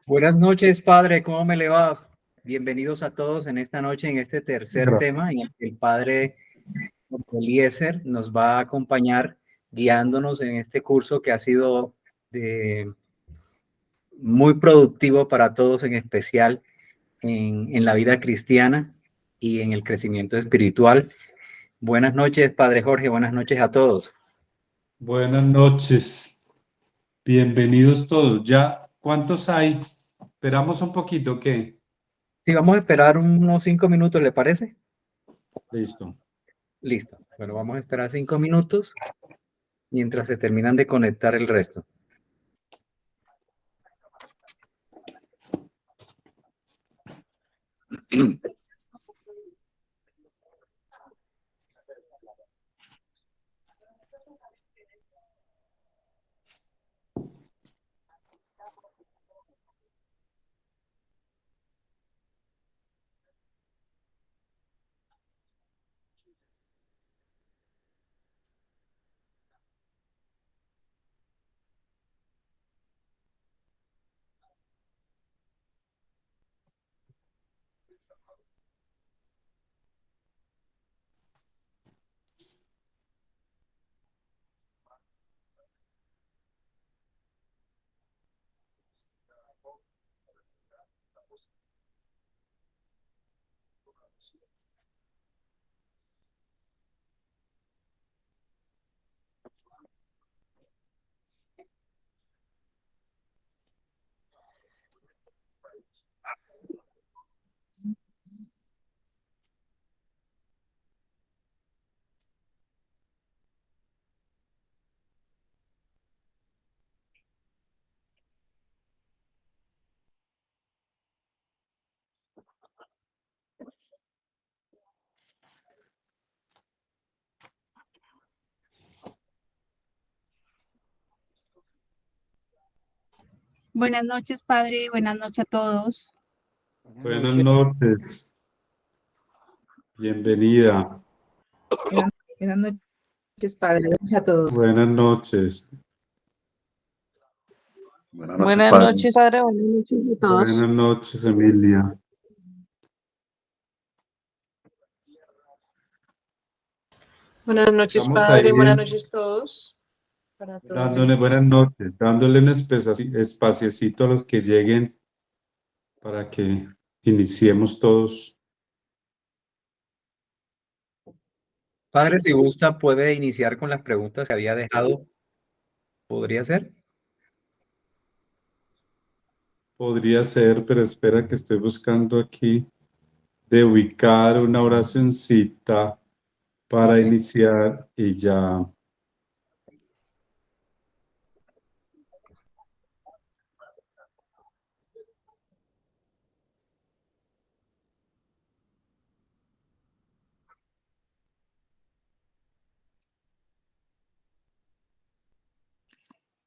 Buenas noches, padre, ¿cómo me le va? Bienvenidos a todos en esta noche, en este tercer Gra- tema, en el que el padre Eliezer nos va a acompañar guiándonos en este curso que ha sido muy productivo para todos, en especial en la vida cristiana y en el crecimiento espiritual. Buenas noches, padre Jorge, buenas noches a todos. Buenas noches, bienvenidos todos. ¿Ya cuántos hay? Esperamos un poquito, ¿qué? Si vamos a esperar unos 5 minutos, ¿le parece? Listo. Listo. Bueno, vamos a esperar 5 minutos mientras se terminan de conectar el resto. Buenas noches, padre. Buenas noches a todos. Buenas noches, bienvenida. Buenas noches, padre. Buenas noches a todos. Buenas noches. Buenas noches, padre. Buenas noches a todos. Buenas noches, Emilia. Buenas noches, Estamos padre. ahí Buenas noches a todos. Para todos. dándole buenas noches, dándole un espaciecito a los que lleguen para que iniciemos todos. Padre, si gusta, puede iniciar con las preguntas que había dejado. ¿Podría ser? Podría ser, pero espera que estoy buscando aquí de ubicar una oracioncita para Ok. iniciar y ya.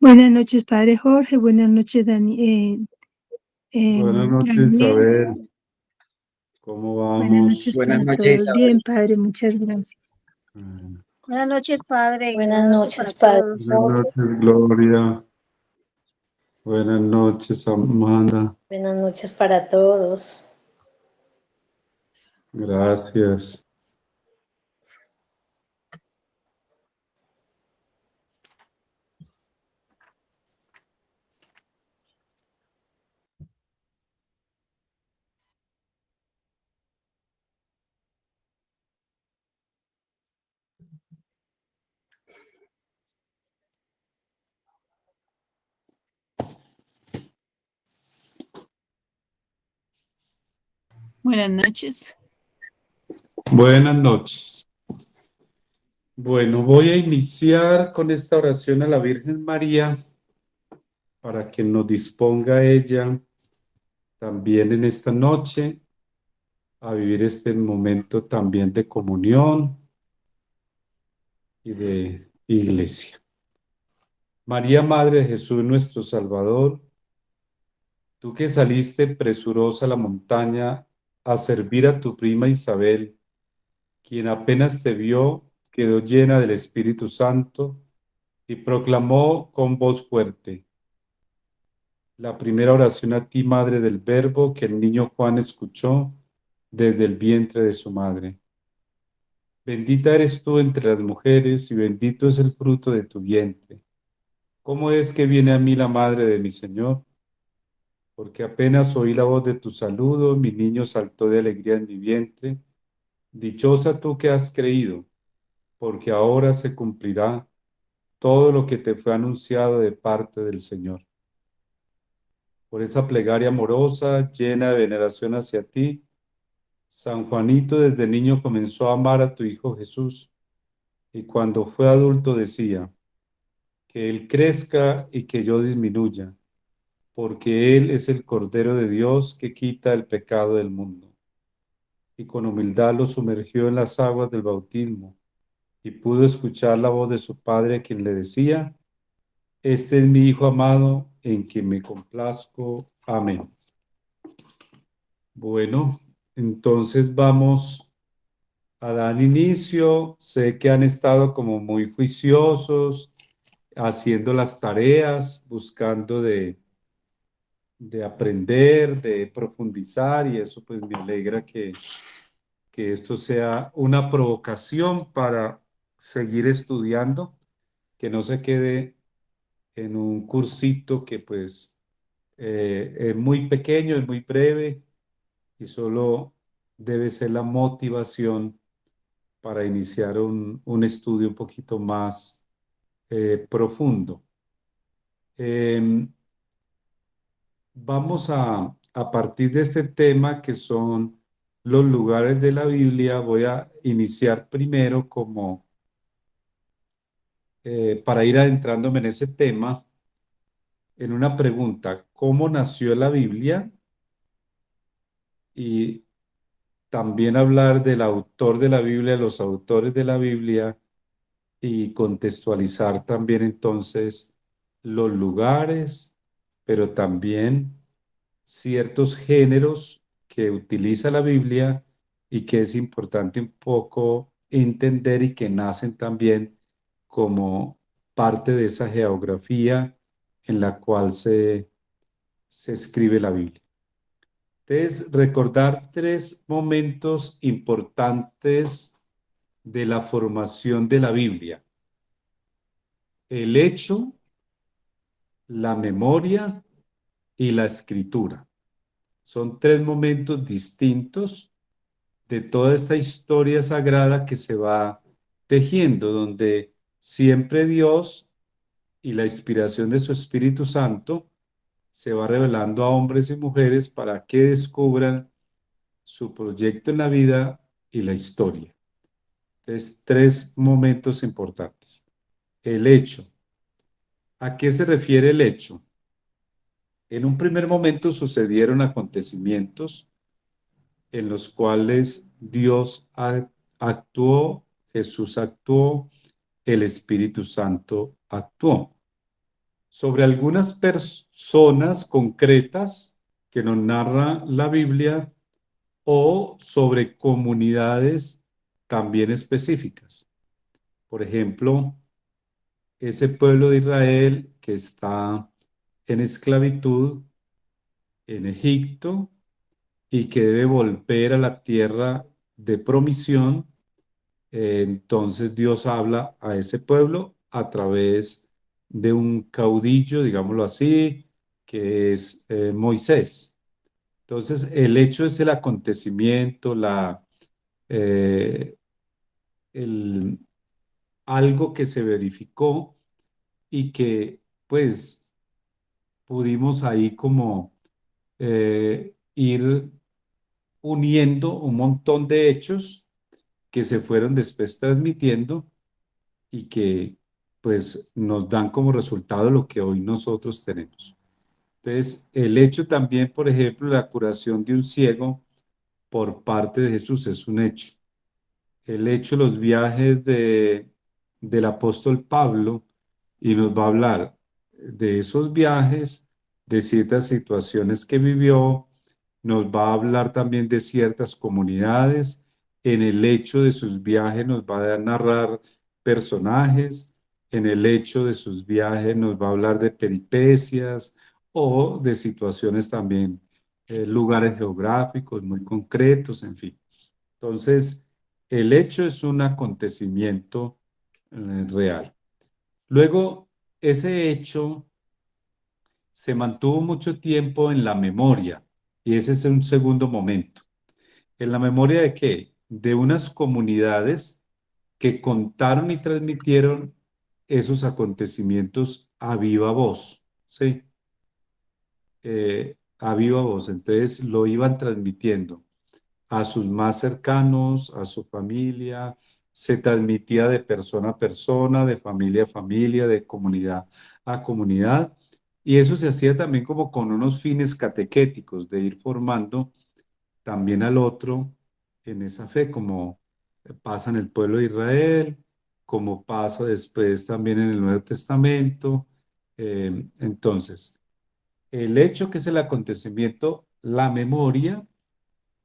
Buenas noches, padre Jorge. Buenas noches, Buenas noches, Daniel. Isabel. ¿Cómo Buenas vamos? noches Buenas para noches, todos. Bien, Isabel. padre, muchas gracias. Mm, Buenas noches, padre. Buenas noches, padre. Buenas noches, Gloria. Buenas noches, Amanda. Buenas noches para todos. Gracias. Buenas noches. Buenas noches. Bueno, voy a iniciar con esta oración a la Virgen María para que nos disponga ella también en esta noche a vivir este momento también de comunión y de iglesia. María, Madre de Jesús, nuestro Salvador, tú que saliste presurosa a la montaña a servir a tu prima Isabel, quien apenas te vio, quedó llena del Espíritu Santo y proclamó con voz fuerte: La primera oración a ti, Madre del Verbo, que el niño Juan escuchó desde el vientre de su madre. Bendita eres tú entre las mujeres y bendito es el fruto de tu vientre. ¿Cómo es que viene a mí la madre de mi Señor? Porque apenas oí la voz de tu saludo, mi niño saltó de alegría en mi vientre. Dichosa tú que has creído, porque ahora se cumplirá todo lo que te fue anunciado de parte del Señor. Por esa plegaria amorosa, llena de veneración hacia ti, San Juanito desde niño comenzó a amar a tu Hijo Jesús, y cuando fue adulto decía, que Él crezca y que yo disminuya, porque Él es el Cordero de Dios que quita el pecado del mundo. Y con humildad lo sumergió en las aguas del bautismo, y pudo escuchar la voz de su Padre quien le decía, este es mi Hijo amado, en quien me complazco. Amén. Bueno, entonces vamos a dar inicio. Sé que han estado como muy juiciosos, haciendo las tareas, buscando de aprender, de profundizar, y eso pues me alegra que esto sea una provocación para seguir estudiando, que no se quede en un cursito que pues es muy pequeño, es muy breve y solo debe ser la motivación para iniciar un estudio un poquito más profundo. Vamos a partir de este tema que son los lugares de la Biblia, voy a iniciar primero como para ir adentrándome en ese tema, en una pregunta, ¿cómo nació la Biblia? Y también hablar del autor de la Biblia, los autores de la Biblia y contextualizar también entonces los lugares, pero también ciertos géneros que utiliza la Biblia y que es importante un poco entender y que nacen también como parte de esa geografía en la cual se escribe la Biblia. Entonces, recordar tres momentos importantes de la formación de la Biblia: el hecho, la memoria y la escritura. Son tres momentos distintos de toda esta historia sagrada que se va tejiendo, donde siempre Dios y la inspiración de su Espíritu Santo se va revelando a hombres y mujeres para que descubran su proyecto en la vida y la historia. Entonces, tres momentos importantes. El hecho. ¿A qué se refiere el hecho? En un primer momento sucedieron acontecimientos en los cuales Dios actuó, Jesús actuó, el Espíritu Santo actuó. Sobre algunas personas concretas que nos narra la Biblia o sobre comunidades también específicas. Por ejemplo, ese pueblo de Israel que está en esclavitud en Egipto y que debe volver a la tierra de promisión, entonces Dios habla a ese pueblo a través de un caudillo, digámoslo así, que es Moisés. Entonces, el hecho es el acontecimiento, eh, el, algo que se verificó y que pues pudimos ahí como ir uniendo un montón de hechos que se fueron después transmitiendo y que pues nos dan como resultado lo que hoy nosotros tenemos. Entonces, el hecho también, por ejemplo, la curación de un ciego por parte de Jesús es un hecho. El hecho, los viajes del apóstol Pablo, y nos va a hablar de esos viajes, de ciertas situaciones que vivió, nos va a hablar también de ciertas comunidades. En el hecho de sus viajes nos va a narrar personajes, en el hecho de sus viajes nos va a hablar de peripecias o de situaciones también, lugares geográficos muy concretos, en fin. Entonces, el hecho es un acontecimiento real. Luego, ese hecho se mantuvo mucho tiempo en la memoria y ese es un segundo momento. ¿En la memoria de qué? De unas comunidades que contaron y transmitieron esos acontecimientos a viva voz, ¿sí? A viva voz. Entonces lo iban transmitiendo a sus más cercanos, a su familia, se transmitía de persona a persona, de familia a familia, de comunidad a comunidad, y eso se hacía también como con unos fines catequéticos, de ir formando también al otro en esa fe, como pasa en el pueblo de Israel, como pasa después también en el Nuevo Testamento. Entonces, el hecho que es el acontecimiento, la memoria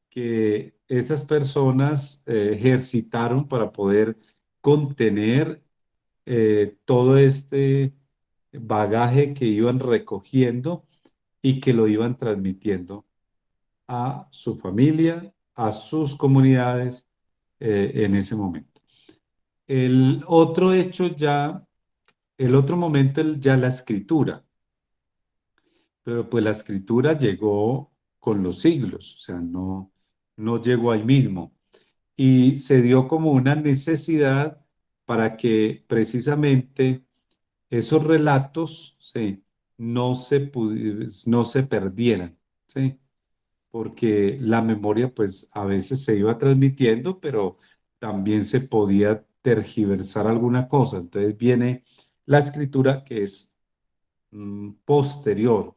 que estas personas ejercitaron para poder contener todo este bagaje que iban recogiendo y que lo iban transmitiendo a su familia, a sus comunidades en ese momento. El otro hecho ya, el otro momento ya la escritura, pero pues la escritura llegó con los siglos, o sea, no llegó ahí mismo. Y se dio como una necesidad para que precisamente esos relatos, ¿sí? No se perdieran, ¿sí? Porque la memoria pues a veces se iba transmitiendo, pero también se podía tergiversar alguna cosa. Entonces viene la escritura que es posterior.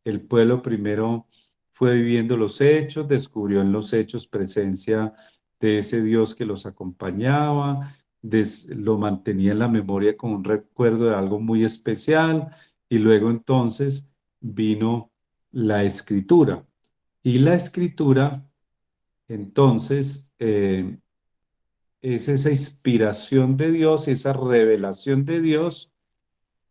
El pueblo primero fue viviendo los hechos, descubrió en los hechos presencia de ese Dios que los acompañaba, lo mantenía en la memoria como un recuerdo de algo muy especial, y luego entonces vino la escritura. Y la escritura, entonces, es esa inspiración de Dios, esa revelación de Dios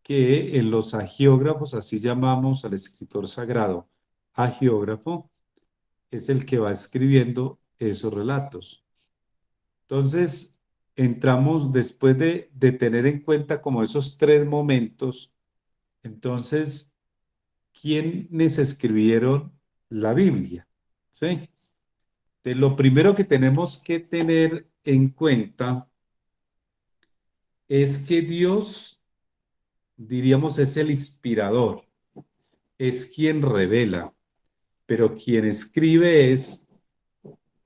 que en los agiógrafos, así llamamos al escritor sagrado, agiógrafo, es el que va escribiendo esos relatos. Entonces, entramos después de tener en cuenta como esos tres momentos, entonces, ¿quiénes escribieron la Biblia? ¿Sí? Lo primero que tenemos que tener en cuenta es que Dios, diríamos, es el inspirador, es quien revela, pero quien escribe es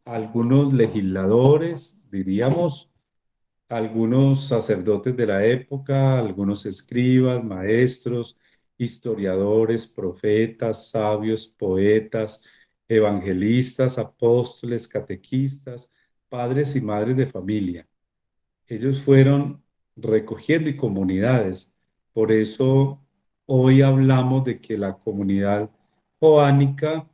algunos legisladores, diríamos, algunos sacerdotes de la época, algunos escribas, maestros, historiadores, profetas, sabios, poetas, evangelistas, apóstoles, catequistas, padres y madres de familia. Ellos fueron recogiendo y comunidades. Por eso hoy hablamos de que la comunidad joánica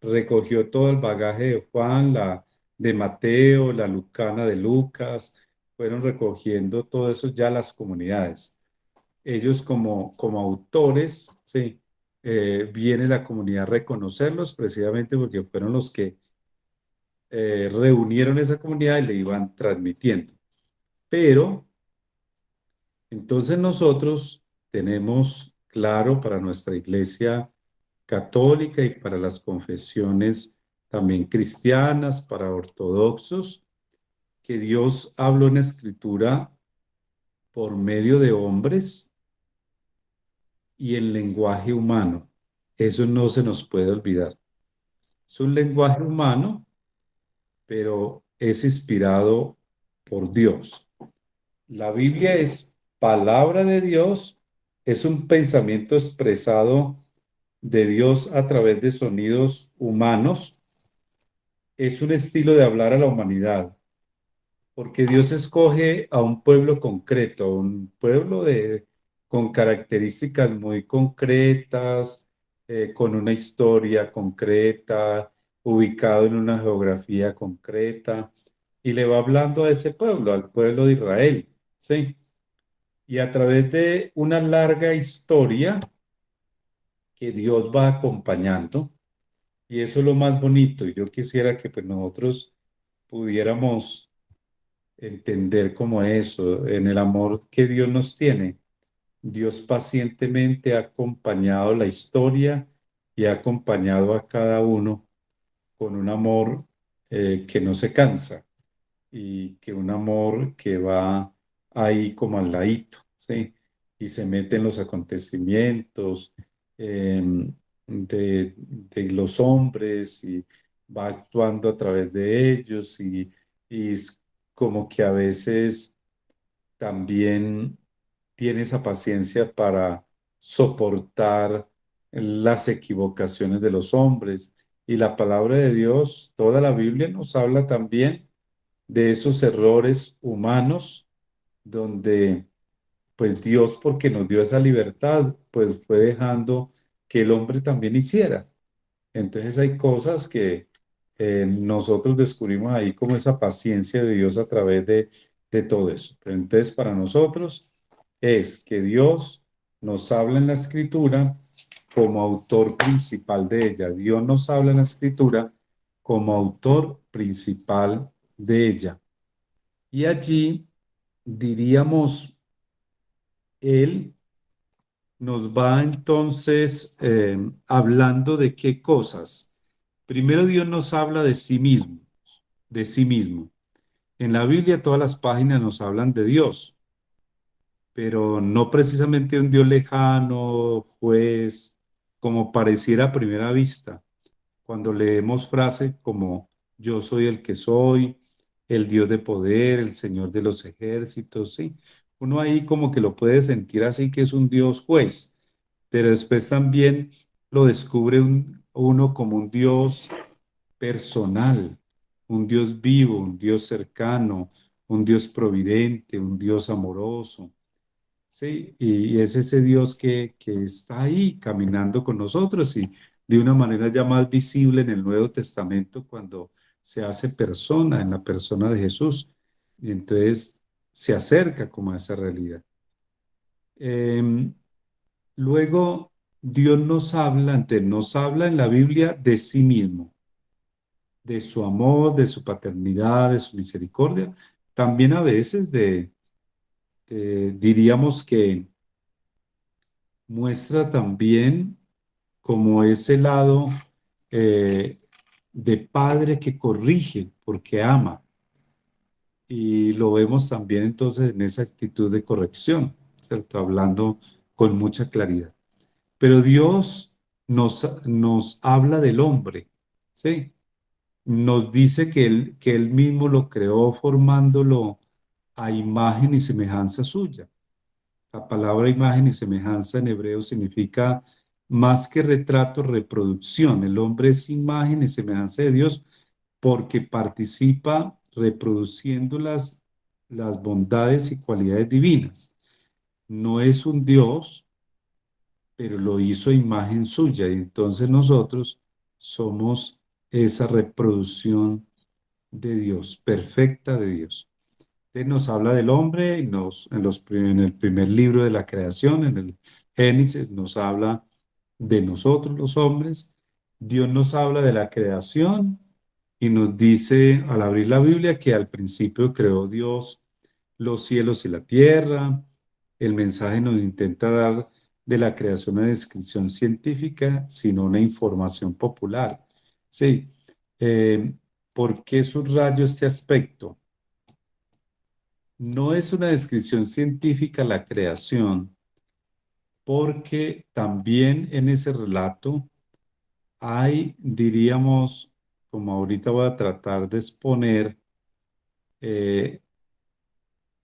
recogió todo el bagaje de Juan, la de Mateo, la lucana de Lucas, fueron recogiendo todo eso ya las comunidades. Ellos como autores, sí, viene la comunidad a reconocerlos precisamente porque fueron los que reunieron esa comunidad y le iban transmitiendo. Pero entonces nosotros tenemos claro para nuestra iglesia católica y para las confesiones también cristianas, para ortodoxos, que Dios habló en la escritura por medio de hombres y en lenguaje humano. Eso no se nos puede olvidar. Es un lenguaje humano, pero es inspirado por Dios. La Biblia es palabra de Dios, es un pensamiento expresado de Dios a través de sonidos humanos, es un estilo de hablar a la humanidad, porque Dios escoge a un pueblo concreto, un pueblo con características muy concretas, con una historia concreta, ubicado en una geografía concreta, y le va hablando a ese pueblo, al pueblo de Israel, ¿sí? Y a través de una larga historia que Dios va acompañando, y eso es lo más bonito. Y yo quisiera que pues, nosotros pudiéramos entender como eso, en el amor que Dios nos tiene. Dios pacientemente ha acompañado la historia y ha acompañado a cada uno con un amor que no se cansa y que un amor que va ahí como al ladito, ¿sí? Y se mete en los acontecimientos de los hombres y va actuando a través de ellos y es como que a veces también tiene esa paciencia para soportar las equivocaciones de los hombres. Y la palabra de Dios, toda la Biblia nos habla también de esos errores humanos donde pues Dios, porque nos dio esa libertad, pues fue dejando que el hombre también hiciera. Entonces hay cosas que nosotros descubrimos ahí como esa paciencia de Dios a través de todo eso. Pero entonces para nosotros es que Dios nos habla en la escritura como autor principal de ella. Dios nos habla en la escritura como autor principal de ella. Y allí diríamos, Él nos va entonces hablando de qué cosas. Primero Dios nos habla de sí mismo, de sí mismo. En la Biblia todas las páginas nos hablan de Dios, pero no precisamente un Dios lejano, juez, como pareciera a primera vista. Cuando leemos frases como yo soy el que soy, el Dios de poder, el Señor de los ejércitos, ¿sí? Uno ahí como que lo puede sentir así que es un Dios juez, pero después también lo descubre uno como un Dios personal, un Dios vivo, un Dios cercano, un Dios providente, un Dios amoroso. Sí, y es ese Dios que está ahí caminando con nosotros y de una manera ya más visible en el Nuevo Testamento cuando se hace persona en la persona de Jesús. Y entonces se acerca como a esa realidad. Em, Luego, Dios nos habla en la Biblia de sí mismo, de su amor, de su paternidad, de su misericordia. También a veces diríamos que muestra también como ese lado eh, de padre que corrige porque ama. Y lo vemos también entonces en esa actitud de corrección, ¿cierto? Hablando con mucha claridad. Pero Dios nos habla del hombre, ¿sí? Nos dice que él mismo lo creó formándolo a imagen y semejanza suya. La palabra imagen y semejanza en hebreo significa más que retrato, reproducción. El hombre es imagen y semejanza de Dios porque participa reproduciendo las bondades y cualidades divinas. No es un Dios, pero lo hizo a imagen suya y entonces nosotros somos esa reproducción de Dios, perfecta de Dios. Él nos habla del hombre y en el primer libro de la creación, en el Génesis, nos habla de nosotros los hombres. Dios nos habla de la creación y nos dice al abrir la Biblia que al principio creó Dios los cielos y la tierra. El mensaje nos intenta dar de la creación una descripción científica, sino una información popular. Sí. ¿Por qué subrayo este aspecto? No es una descripción científica la creación, porque también en ese relato hay, diríamos, como ahorita voy a tratar de exponer, eh,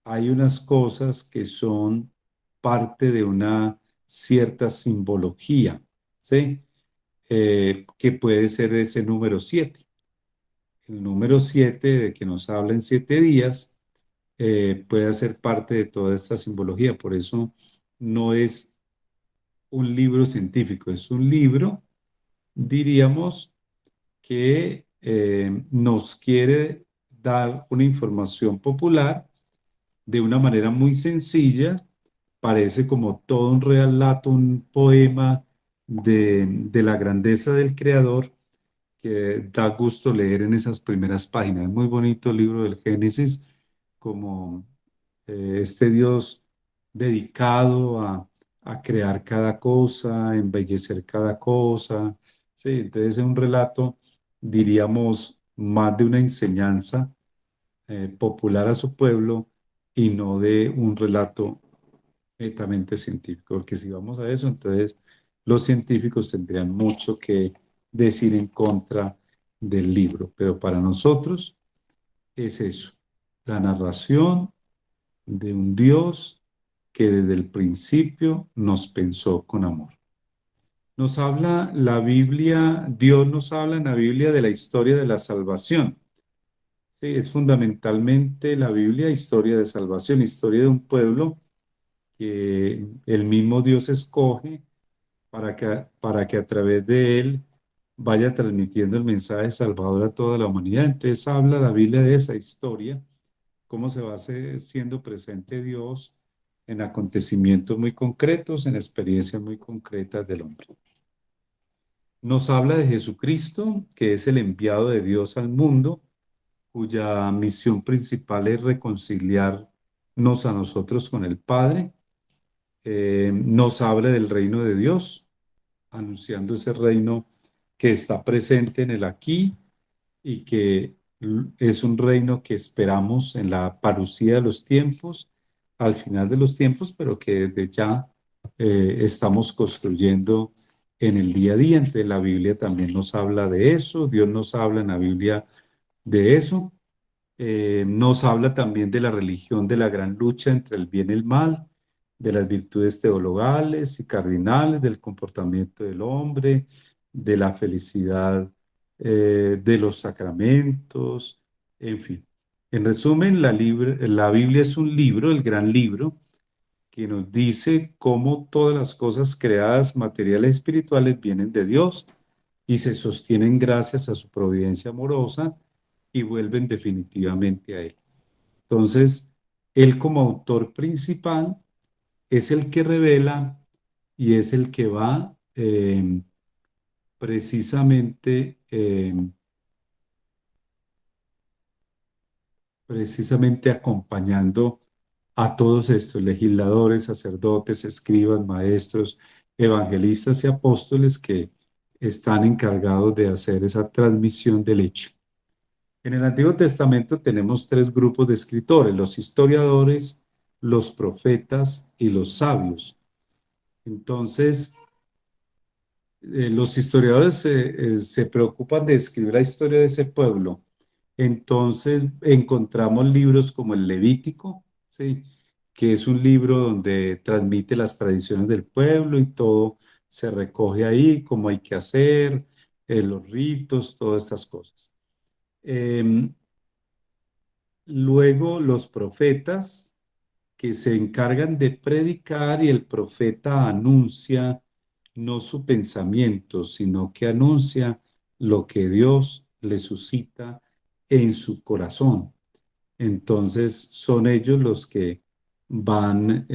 hay unas cosas que son parte de una cierta simbología, ¿sí? Que puede ser ese número 7. El número 7 de que nos habla en 7 días puede hacer parte de toda esta simbología. Por eso no es un libro científico, es un libro, diríamos, que nos quiere dar una información popular de una manera muy sencilla. Parece como todo un relato, un poema de la grandeza del Creador que da gusto leer en esas primeras páginas. Es muy bonito el libro del Génesis, como este Dios dedicado a crear cada cosa, a embellecer cada cosa. Sí, entonces es un relato, diríamos, más de una enseñanza popular a su pueblo y no de un relato netamente científico, porque si vamos a eso, entonces los científicos tendrían mucho que decir en contra del libro, pero para nosotros es eso, la narración de un Dios que desde el principio nos pensó con amor. Nos habla la Biblia, Dios nos habla en la Biblia de la historia de la salvación. Sí, es fundamentalmente la Biblia historia de salvación, historia de un pueblo que el mismo Dios escoge para que a través de él vaya transmitiendo el mensaje salvador a toda la humanidad. Entonces habla la Biblia de esa historia, cómo se va siendo presente Dios en acontecimientos muy concretos, en experiencias muy concretas del hombre. Nos habla de Jesucristo, que es el enviado de Dios al mundo, cuya misión principal es reconciliarnos a nosotros con el Padre. Nos habla del reino de Dios, anunciando ese reino que está presente en el aquí y que es un reino que esperamos en la parucía de los tiempos, al final de los tiempos, pero que desde ya estamos construyendo en el día a día. Entonces la Biblia también nos habla de eso, Dios nos habla en la Biblia de eso. Nos habla también de la religión, de la gran lucha entre el bien y el mal, de las virtudes teologales y cardinales, del comportamiento del hombre, de la felicidad, de los sacramentos, en fin. En resumen, la Biblia es un libro, el gran libro, que nos dice cómo todas las cosas creadas, materiales y espirituales, vienen de Dios y se sostienen gracias a su providencia amorosa y vuelven definitivamente a Él. Entonces, Él como autor principal es el que revela y es el que va precisamente, precisamente acompañando a todos estos legisladores, sacerdotes, escribas, maestros, evangelistas y apóstoles que están encargados de hacer esa transmisión del hecho. En el Antiguo Testamento tenemos tres grupos de escritores: los historiadores, los profetas y los sabios. Entonces, los historiadores se preocupan de escribir la historia de ese pueblo. Entonces, encontramos libros como el Levítico, ¿sí?, que es un libro donde transmite las tradiciones del pueblo y todo se recoge ahí, cómo hay que hacer, los ritos, todas estas cosas. Luego los profetas, que se encargan de predicar, y el profeta anuncia no su pensamiento, sino que anuncia lo que Dios le suscita en su corazón. Entonces son ellos los que van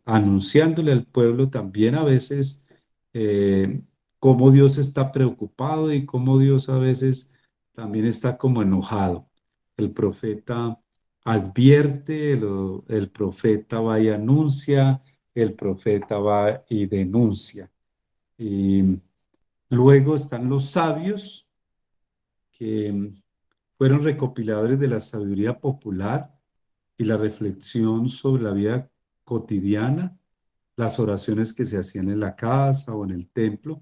anunciándole al pueblo también a veces cómo Dios está preocupado y cómo Dios a veces también está como enojado. El profeta advierte, el profeta va y anuncia, el profeta va y denuncia. Y luego están los sabios, que fueron recopiladores de la sabiduría popular y la reflexión sobre la vida cotidiana, las oraciones que se hacían en la casa o en el templo.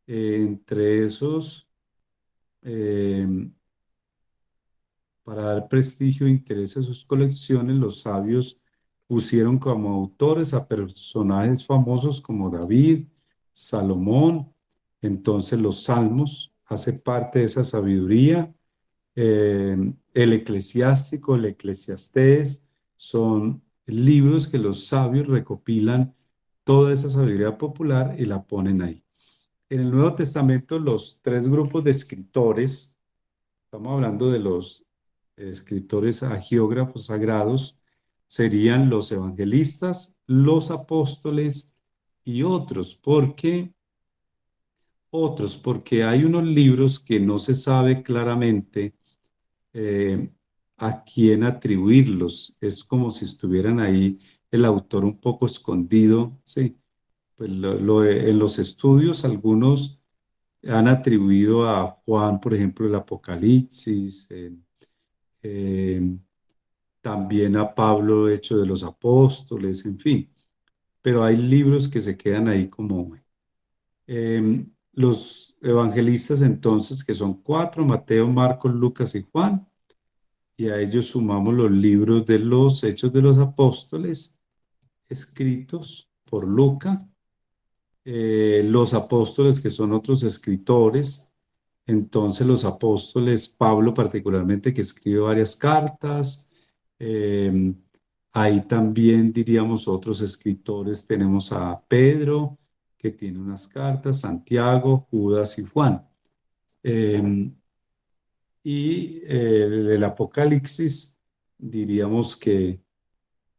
Entre esos, para dar prestigio e interés a sus colecciones, los sabios pusieron como autores a personajes famosos como David, Salomón. Entonces los salmos hacen parte de esa sabiduría. El eclesiástico, el eclesiastés, son libros que los sabios recopilan toda esa sabiduría popular y la ponen ahí. En el Nuevo Testamento, los tres grupos de escritores, estamos hablando de los escritores agiógrafos sagrados, serían los evangelistas, los apóstoles y otros, porque otros, porque hay unos libros que no se sabe claramente eh, a quién atribuirlos. Es como si estuvieran ahí el autor un poco escondido, ¿sí? Pues en los estudios algunos han atribuido a Juan, por ejemplo, el Apocalipsis, eh, también a Pablo, Hechos de los Apóstoles, en fin. Pero hay libros que se quedan ahí como los evangelistas entonces, que son cuatro: Mateo, Marcos, Lucas y Juan, y a ellos sumamos los libros de los Hechos de los Apóstoles, escritos por Lucas, los apóstoles, que son otros escritores. Entonces los apóstoles, Pablo particularmente, que escribe varias cartas, eh, ahí también diríamos otros escritores, tenemos a Pedro, que tiene unas cartas, Santiago, Judas y Juan. Eh, y el Apocalipsis, diríamos que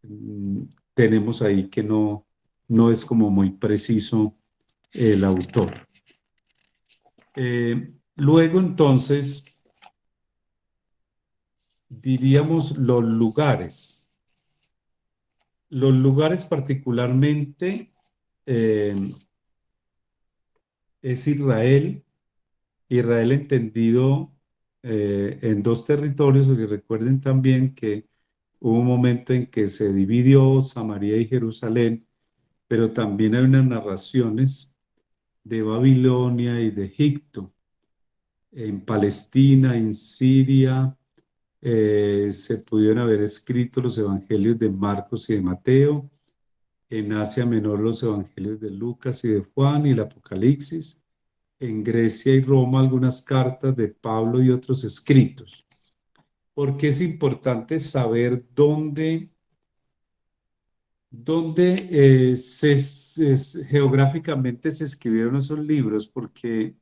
mm, tenemos ahí que no es como muy preciso el autor. Luego entonces diríamos los lugares. Los lugares particularmente eh, es Israel. Israel entendido en dos territorios, porque recuerden también que hubo un momento en que se dividió Samaria y Jerusalén, pero también hay unas narraciones de Babilonia y de Egipto. En Palestina, en Siria, se pudieron haber escrito los evangelios de Marcos y de Mateo. En Asia Menor, los evangelios de Lucas y de Juan y el Apocalipsis. En Grecia y Roma, algunas cartas de Pablo y otros escritos. Porque es importante saber dónde geográficamente se escribieron esos libros, porque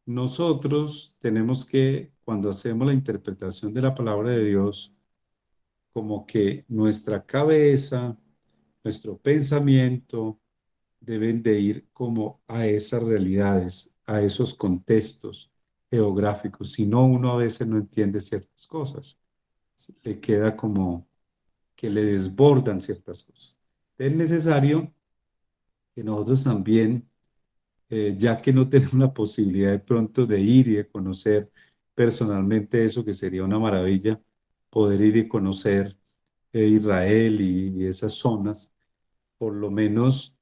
nosotros tenemos que, cuando hacemos la interpretación de la palabra de Dios, como que nuestra cabeza, nuestro pensamiento deben de ir como a esas realidades, a esos contextos geográficos. Si no, uno a veces no entiende ciertas cosas. Le queda como que le desbordan ciertas cosas. Es necesario que nosotros también, ya que no tenemos la posibilidad de pronto de ir y de conocer personalmente eso, que sería una maravilla, poder ir y conocer Israel y esas zonas, por lo menos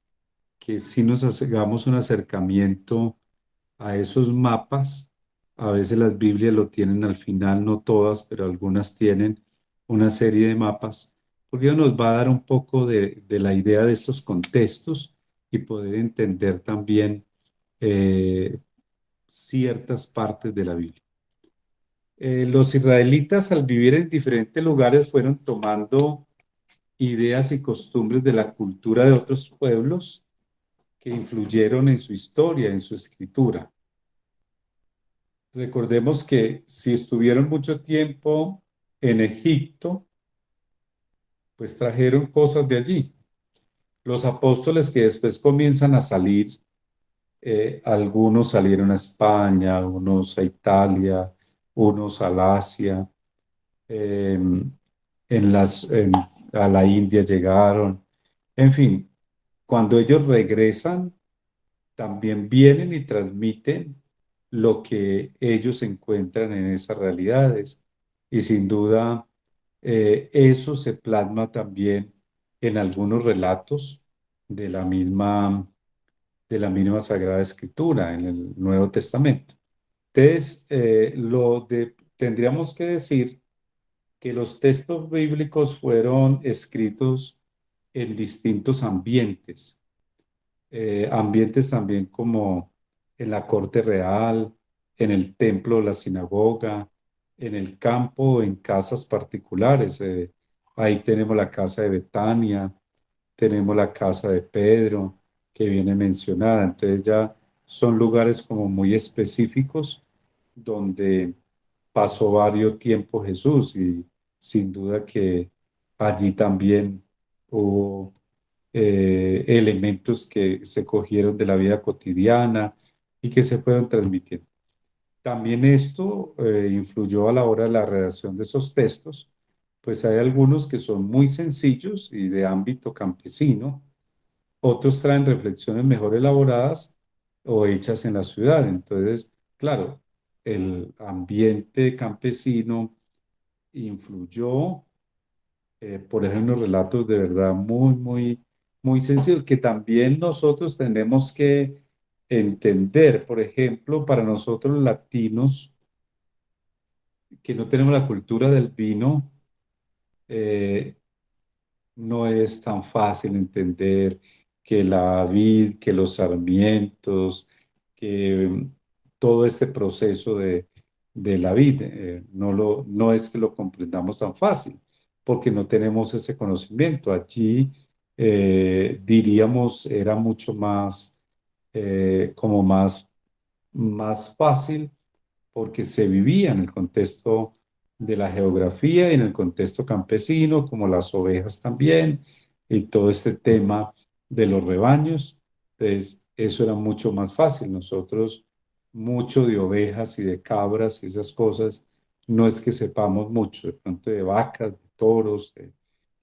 que si nos hagamos un acercamiento a esos mapas. A veces las Biblias lo tienen al final, no todas, pero algunas tienen una serie de mapas, porque eso nos va a dar un poco de la idea de estos contextos y poder entender también eh, ciertas partes de la Biblia. Los israelitas, al vivir en diferentes lugares, fueron tomando ideas y costumbres de la cultura de otros pueblos que influyeron en su historia, en su escritura. Recordemos que si estuvieron mucho tiempo en Egipto, pues trajeron cosas de allí. Los apóstoles que después comienzan a salir, algunos salieron a España, unos a Italia, unos al Asia, eh, a la India llegaron. En fin, cuando ellos regresan, también vienen y transmiten lo que ellos encuentran en esas realidades. Y sin duda, eso se plasma también en algunos relatos de de la misma Sagrada Escritura, en el Nuevo Testamento. Entonces, tendríamos que decir que los textos bíblicos fueron escritos en distintos ambientes, ambientes también como en la corte real, en el templo, la sinagoga, en el campo, en casas particulares. Ahí tenemos la casa de Betania, tenemos la casa de Pedro, que viene mencionada. Entonces ya son lugares como muy específicos donde pasó varios tiempos Jesús, y sin duda que allí también hubo elementos que se cogieron de la vida cotidiana, y que se fueron transmitiendo. También esto influyó a la hora de la redacción de esos textos, pues hay algunos que son muy sencillos y de ámbito campesino, otros traen reflexiones mejor elaboradas o hechas en la ciudad. Entonces, claro, el ambiente campesino influyó, por ejemplo, relatos de verdad muy sencillos que también nosotros tenemos que entender. Por ejemplo, para nosotros los latinos, que no tenemos la cultura del vino, eh, no es tan fácil entender que la vid, que los sarmientos, que todo este proceso de la vid, no es que lo comprendamos tan fácil, porque no tenemos ese conocimiento. Allí, diríamos, era mucho más, como más fácil porque se vivía en el contexto de la geografía y en el contexto campesino, como las ovejas también, y todo este tema de los rebaños. Entonces, eso era mucho más fácil. Nosotros, mucho de ovejas y de cabras y esas cosas, no es que sepamos mucho, de pronto de vacas, de toros,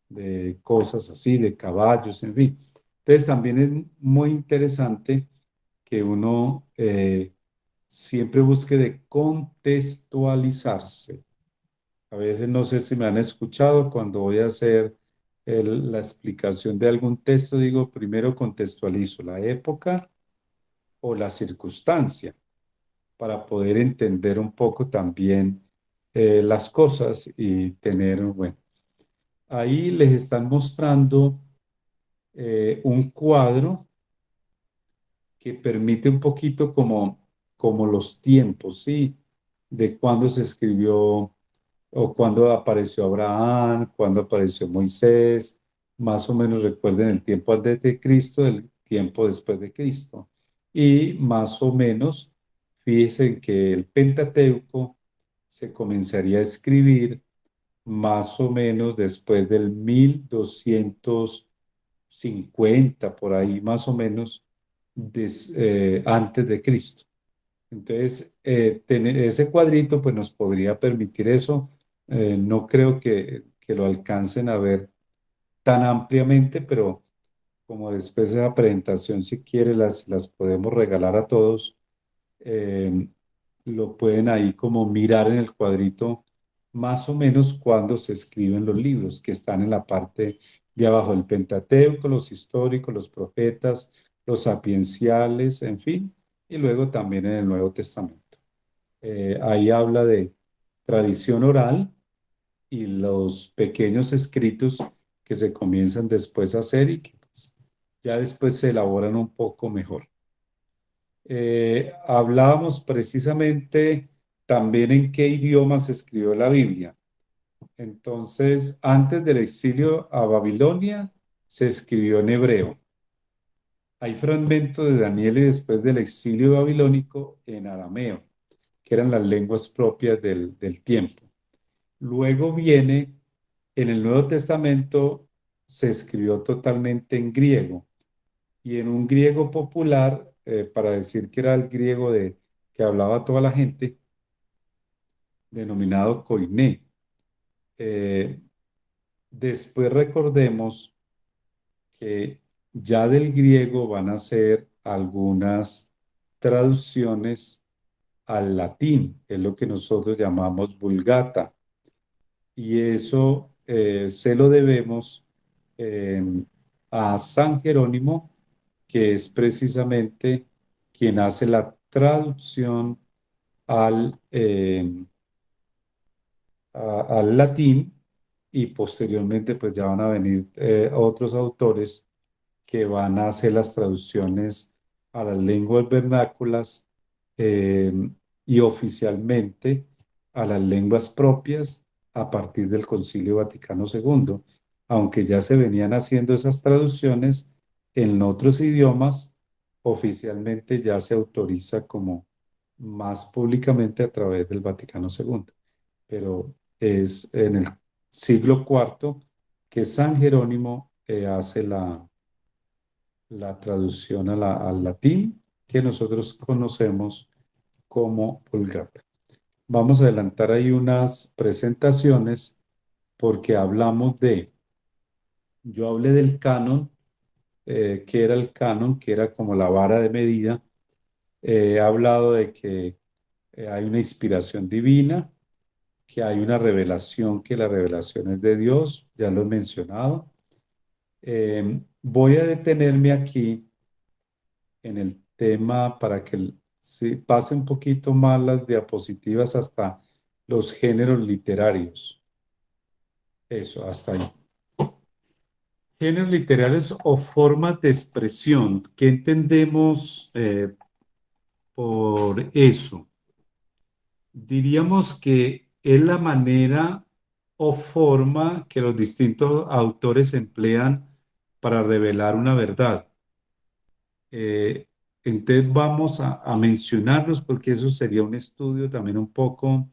de cosas así, de caballos, en fin. Entonces, también es muy interesante que uno siempre busque de contextualizarse. A veces no sé si me han escuchado cuando voy a hacer la explicación de algún texto, digo, primero contextualizo la época o la circunstancia para poder entender un poco también las cosas y tener, bueno, ahí les están mostrando un cuadro que permite un poquito como los tiempos, ¿sí? De cuándo se escribió o cuándo apareció Abraham, cuándo apareció Moisés, más o menos recuerden el tiempo antes de Cristo, el tiempo después de Cristo. Y más o menos, fíjense que el Pentateuco se comenzaría a escribir más o menos después del 1250 por ahí más o menos, antes de Cristo. Entonces, tener ese cuadrito pues nos podría permitir eso. No creo que lo alcancen a ver tan ampliamente, pero como después de la presentación, si quiere, las podemos regalar a todos. eh, lo pueden ahí como mirar en el cuadrito más o menos cuando se escriben los libros que están en la parte de abajo del Pentateuco, los históricos, los profetas, los sapienciales, en fin, y luego también en el Nuevo Testamento. Ahí habla de tradición oral y los pequeños escritos que se comienzan después a hacer y que pues, ya después se elaboran un poco mejor. Hablábamos precisamente también en qué idioma se escribió la Biblia. Entonces, antes del exilio a Babilonia, se escribió en hebreo. Hay fragmentos de Daniel y después del exilio babilónico en arameo, que eran las lenguas propias del tiempo. Luego viene, en el Nuevo Testamento, se escribió totalmente en griego y en un griego popular, para decir que era el griego que hablaba toda la gente, denominado koiné. Eh, Después recordemos que ya del griego van a ser algunas traducciones al latín, que es lo que nosotros llamamos vulgata. Y eso se lo debemos eh, a San Jerónimo, que es precisamente quien hace la traducción al, al latín y posteriormente pues ya van a venir otros autores que van a hacer las traducciones a las lenguas vernáculas eh, y oficialmente a las lenguas propias a partir del Concilio Vaticano II, aunque ya se venían haciendo esas traducciones en otros idiomas, oficialmente ya se autoriza como más públicamente a través del Vaticano II, pero es en el siglo IV que San Jerónimo hace la traducción al latín que nosotros conocemos como Vulgata. Vamos a adelantar ahí unas presentaciones porque yo hablé del canon, que era el canon, que era como la vara de medida. He hablado de que hay una inspiración divina, que hay una revelación, que la revelación es de Dios, ya lo he mencionado. Voy a detenerme aquí en el tema para que pase un poquito más las diapositivas hasta los géneros literarios. Eso, hasta ahí. Géneros literarios o formas de expresión. ¿Qué entendemos por eso? Diríamos que es la manera o forma que los distintos autores emplean para revelar una verdad. Eh, entonces vamos a mencionarlos porque eso sería un estudio también un poco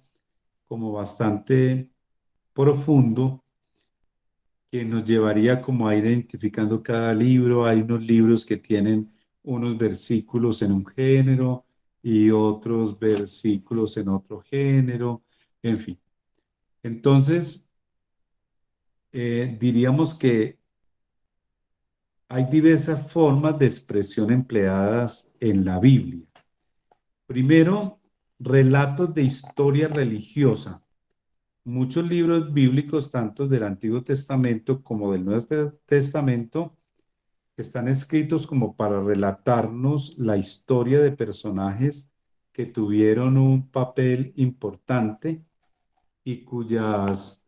como bastante profundo que nos llevaría como a ir identificando cada libro. Hay unos libros que tienen unos versículos en un género y otros versículos en otro género, en fin. Entonces, diríamos que hay diversas formas de expresión empleadas en la Biblia. Primero, relatos de historia religiosa. Muchos libros bíblicos, tanto del Antiguo Testamento como del Nuevo Testamento, están escritos como para relatarnos la historia de personajes que tuvieron un papel importante y cuyas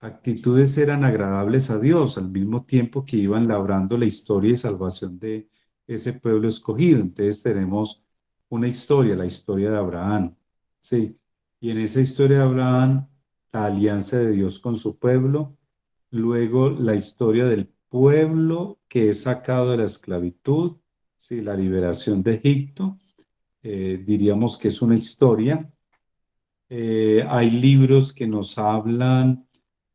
actitudes eran agradables a Dios, al mismo tiempo que iban labrando la historia y salvación de ese pueblo escogido. Entonces tenemos una historia, la historia de Abraham, ¿sí? Y en esa historia de Abraham, la alianza de Dios con su pueblo, luego la historia del pueblo que es sacado de la esclavitud, ¿sí? La liberación de Egipto, diríamos que es una historia. Hay libros que nos hablan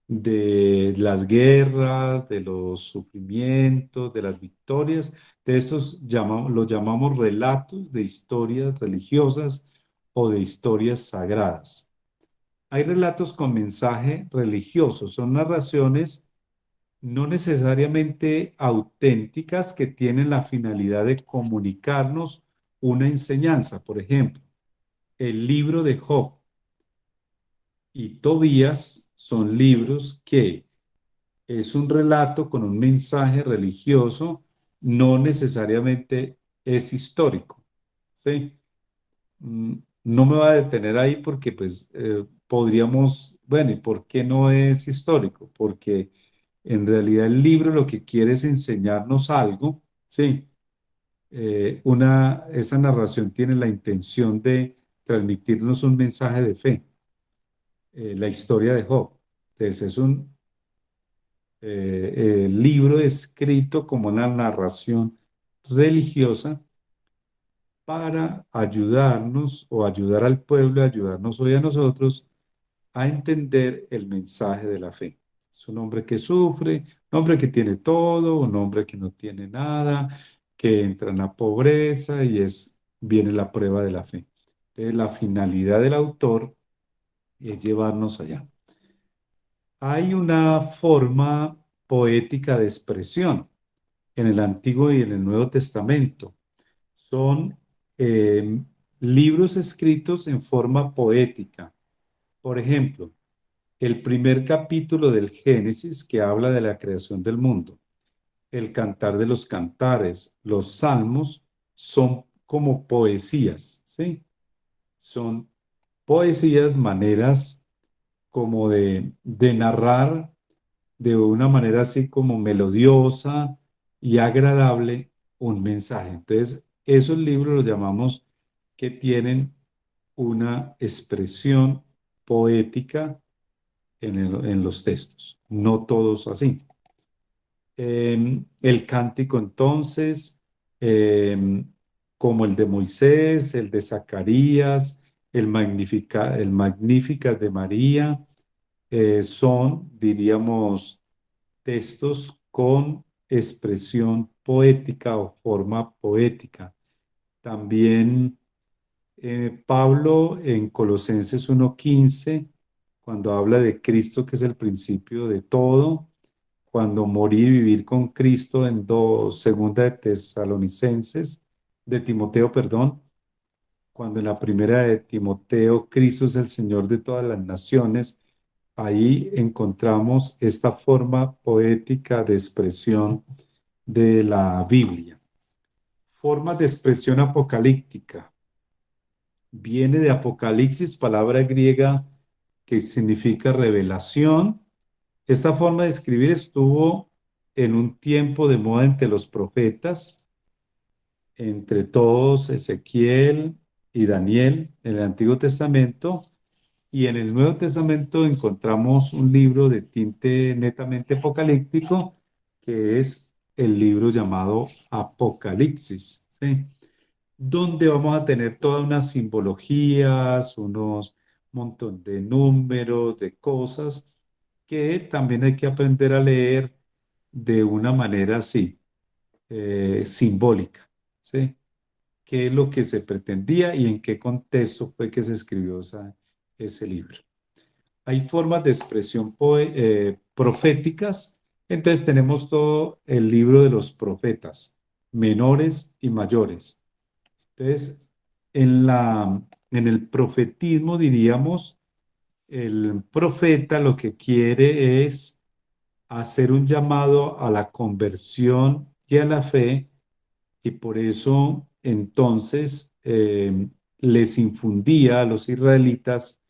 de las guerras, de los sufrimientos, de las victorias. De estos los llamamos relatos de historias religiosas o de historias sagradas. Hay relatos con mensaje religioso, son narraciones no necesariamente auténticas que tienen la finalidad de comunicarnos una enseñanza. Por ejemplo, el libro de Job y Tobías son libros que es un relato con un mensaje religioso, no necesariamente es histórico, ¿sí? No me voy a detener ahí porque pues podríamos, bueno, ¿y por qué no es histórico? Porque en realidad el libro lo que quiere es enseñarnos algo, ¿sí? Esa narración tiene la intención de transmitirnos un mensaje de fe, la historia de Job. Entonces es un libro escrito como una narración religiosa para ayudarnos o ayudar al pueblo, ayudarnos hoy a nosotros a entender el mensaje de la fe. Es un hombre que sufre, un hombre que tiene todo, un hombre que no tiene nada, que entra en la pobreza y viene la prueba de la fe. Entonces, la finalidad del autor es llevarnos allá. Hay una forma poética de expresión en el Antiguo y en el Nuevo Testamento. Son eh, libros escritos en forma poética. Por ejemplo, el primer capítulo del Génesis que habla de la creación del mundo, el Cantar de los Cantares, los Salmos son como poesías, ¿sí? Son poesías, maneras como de narrar de una manera así como melodiosa y agradable un mensaje. Entonces, esos libros los llamamos que tienen una expresión poética en los textos, no todos así. El cántico entonces, como el de Moisés, el de Zacarías, el Magnificat de María, son, diríamos, textos con expresión poética o forma poética. También Pablo en Colosenses 1:15, cuando habla de Cristo, que es el principio de todo, cuando morir y vivir con Cristo en segunda de Tesalonicenses, de Timoteo, perdón, cuando en la primera de Timoteo, Cristo es el Señor de todas las naciones, ahí encontramos esta forma poética de expresión de la Biblia. Forma de expresión apocalíptica. Viene de Apocalipsis, palabra griega que significa revelación. Esta forma de escribir estuvo en un tiempo de moda entre los profetas, entre todos Ezequiel y Daniel en el Antiguo Testamento, y en el Nuevo Testamento encontramos un libro de tinte netamente apocalíptico, que es el libro llamado Apocalipsis, ¿sí? Donde vamos a tener todas unas simbologías, unos montón de números, de cosas, que también hay que aprender a leer de una manera así, simbólica, ¿sí? ¿Qué es lo que se pretendía y en qué contexto fue que se escribió ese libro? Hay formas de expresión proféticas, entonces tenemos todo el libro de los profetas, menores y mayores. Entonces, en el profetismo diríamos, el profeta lo que quiere es hacer un llamado a la conversión y a la fe, y por eso entonces les infundía a los israelitas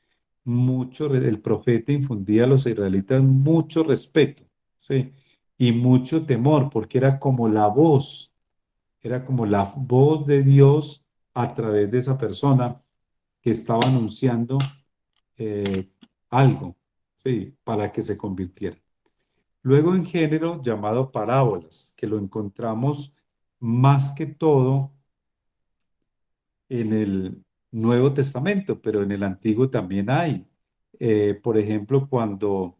el profeta infundía a los israelitas mucho respeto, ¿sí? Y mucho temor, porque era como la voz de Dios a través de esa persona que estaba anunciando eh, algo, ¿sí? Para que se convirtiera. Luego en género llamado parábolas, que lo encontramos más que todo en el Nuevo Testamento, pero en el Antiguo también hay. Por ejemplo, cuando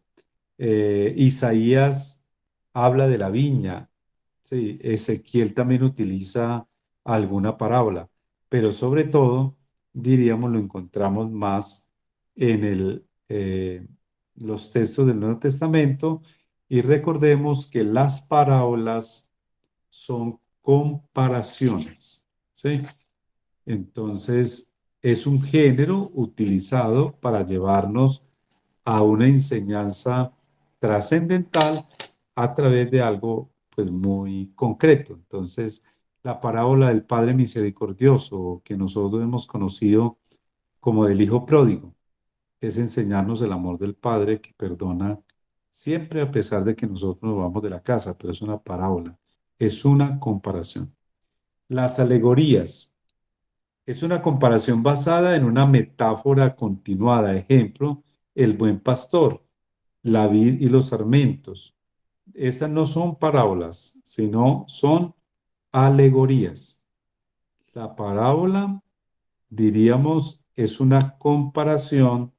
Isaías habla de la viña, sí, Ezequiel también utiliza alguna parábola, pero sobre todo, diríamos, lo encontramos más en los textos del Nuevo Testamento, y recordemos que las parábolas son comparaciones, ¿sí? Entonces, es un género utilizado para llevarnos a una enseñanza trascendental a través de algo pues muy concreto. Entonces, la parábola del Padre Misericordioso, que nosotros hemos conocido como del Hijo Pródigo, es enseñarnos el amor del Padre que perdona siempre a pesar de que nosotros nos vamos de la casa, pero es una parábola, es una comparación. Las alegorías. Es una comparación basada en una metáfora continuada. Ejemplo, el buen pastor, la vid y los sarmientos. Estas no son parábolas, sino son alegorías. La parábola, diríamos, es una comparación.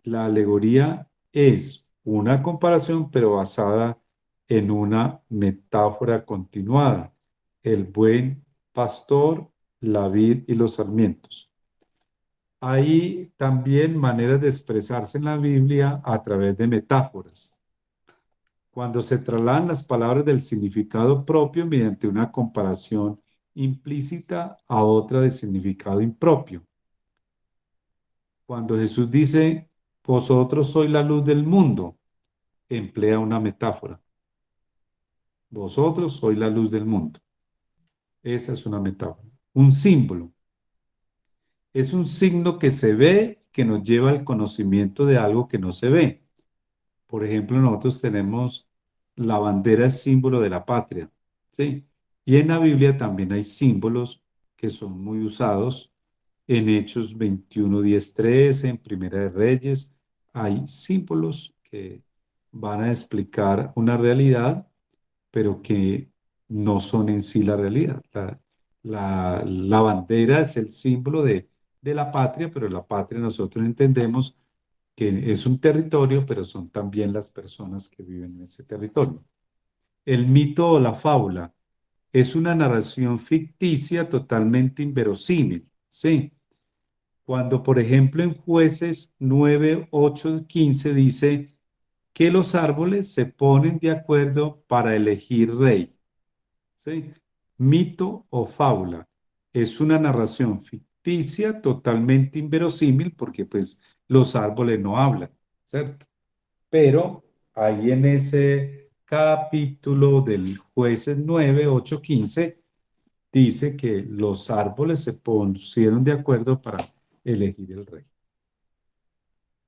La alegoría es una comparación, pero basada en una metáfora continuada. El buen pastor, la vid y los sarmientos. Hay también maneras de expresarse en la Biblia a través de metáforas, cuando se trasladan las palabras del significado propio mediante una comparación implícita a otra de significado impropio. Cuando Jesús dice, vosotros sois la luz del mundo, emplea una metáfora. Vosotros sois la luz del mundo. Esa es una metáfora. Un símbolo. Es un signo que se ve, que nos lleva al conocimiento de algo que no se ve. Por ejemplo, nosotros tenemos la bandera, es símbolo de la patria, ¿sí? Y en la Biblia también hay símbolos que son muy usados. En Hechos 21, 10, 13, en Primera de Reyes, hay símbolos que van a explicar una realidad, pero que no son en sí la realidad. La bandera es el símbolo de la patria, pero la patria nosotros entendemos que es un territorio, pero son también las personas que viven en ese territorio. El mito o la fábula es una narración ficticia totalmente inverosímil, ¿sí? Cuando, por ejemplo, en Jueces 9, 8, 15 dice que los árboles se ponen de acuerdo para elegir rey, ¿sí? Mito o fábula. Es una narración ficticia totalmente inverosímil porque pues los árboles no hablan, ¿cierto? Pero ahí en ese capítulo del Jueces 9, 8, 15 dice que los árboles se pusieron de acuerdo para elegir el rey.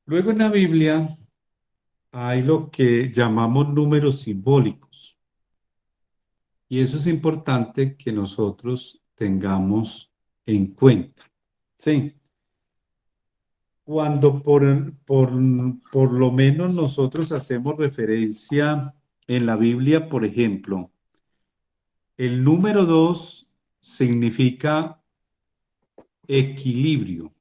Luego en la Biblia hay lo que llamamos números simbólicos. Y eso es importante que nosotros tengamos en cuenta. Sí. Cuando por lo menos nosotros hacemos referencia en la Biblia, por ejemplo, el número 2 significa equilibrio.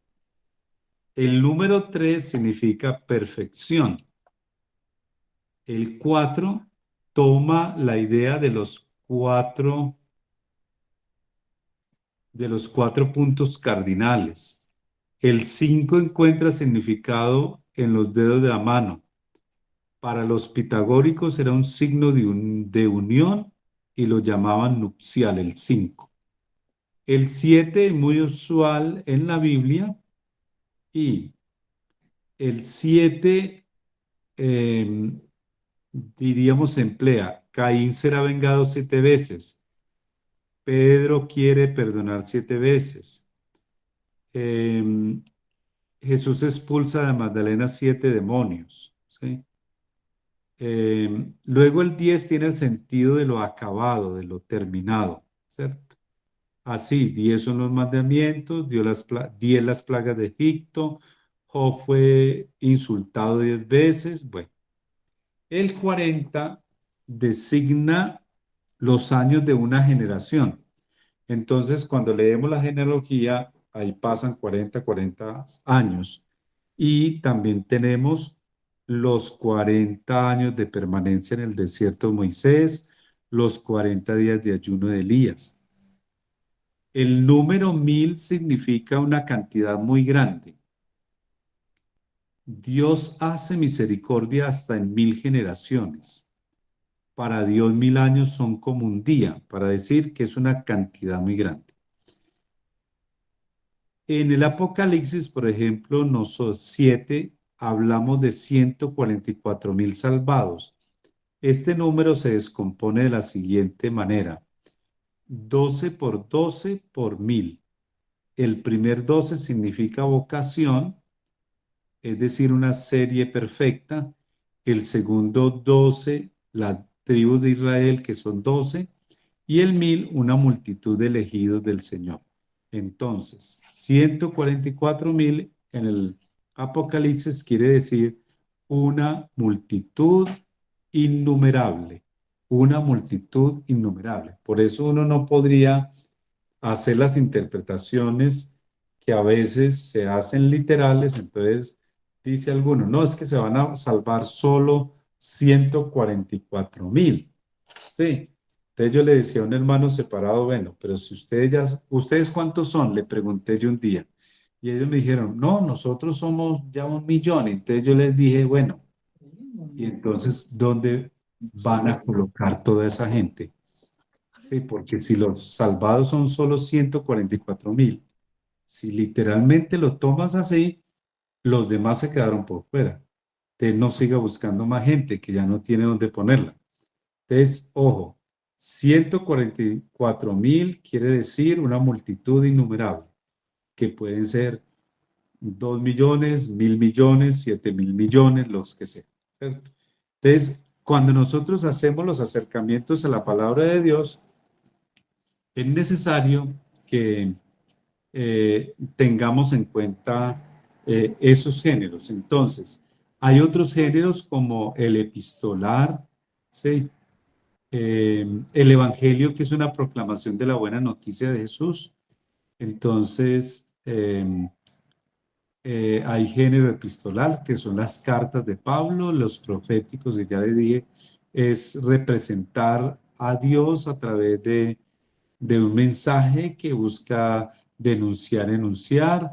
El número 3 significa perfección. El 4 toma la idea de los cuatro puntos cardinales. El 5 encuentra significado en los dedos de la mano. Para los pitagóricos era un signo de unión y lo llamaban nupcial, el 5. El 7 es muy usual en la Biblia y el 7, diríamos, emplea, Caín será vengado 7 veces. Pedro quiere perdonar 7 veces. Jesús expulsa de Magdalena 7 demonios, ¿sí? Luego el 10 tiene el sentido de lo acabado, de lo terminado, ¿cierto? Así, 10 son los mandamientos, 10 las plagas de Egipto, Job fue insultado 10 veces, bueno. El 40 designa los años de una generación. Entonces, cuando leemos la genealogía, ahí pasan 40 años. Y también tenemos los 40 años de permanencia en el desierto de Moisés, los 40 días de ayuno de Elías. El número 1000 significa una cantidad muy grande. Dios hace misericordia hasta en 1000 generaciones. Para Dios 1000 años son como un día, para decir que es una cantidad muy grande. En el Apocalipsis, por ejemplo, nosotros 7 hablamos de 144,000 salvados. Este número se descompone de la siguiente manera: 12 por 12 por 1000. El primer 12 significa vocación, es decir, una serie perfecta. El segundo 12, la tribu de Israel, que son 12. Y el 1000, una multitud de elegidos del Señor. Entonces, 144,000 en el Apocalipsis quiere decir una multitud innumerable. Una multitud innumerable. Por eso uno no podría hacer las interpretaciones que a veces se hacen literales. Entonces, dice alguno, no, es que se van a salvar solo 144,000. Sí. Entonces yo le decía a un hermano separado, bueno, pero si ¿ustedes cuántos son? Le pregunté yo un día. Y ellos me dijeron, no, nosotros somos ya 1,000,000. Entonces yo les dije, bueno, y entonces, ¿dónde van a colocar toda esa gente? Sí, porque si los salvados son solo 144,000, si literalmente lo tomas así, los demás se quedaron por fuera. Entonces no siga buscando más gente que ya no tiene dónde ponerla. Entonces, ojo, 144,000 quiere decir una multitud innumerable, que pueden ser 2 millones, 1,000 millones, 7,000 millones, los que sean, ¿cierto? Entonces, cuando nosotros hacemos los acercamientos a la palabra de Dios, es necesario que tengamos en cuenta esos géneros. Entonces, hay otros géneros como el epistolar, ¿sí? El Evangelio, que es una proclamación de la buena noticia de Jesús. Entonces, hay género epistolar, que son las cartas de Pablo. Los proféticos, que ya les dije, es representar a Dios a través de de un mensaje que busca denunciar, enunciar,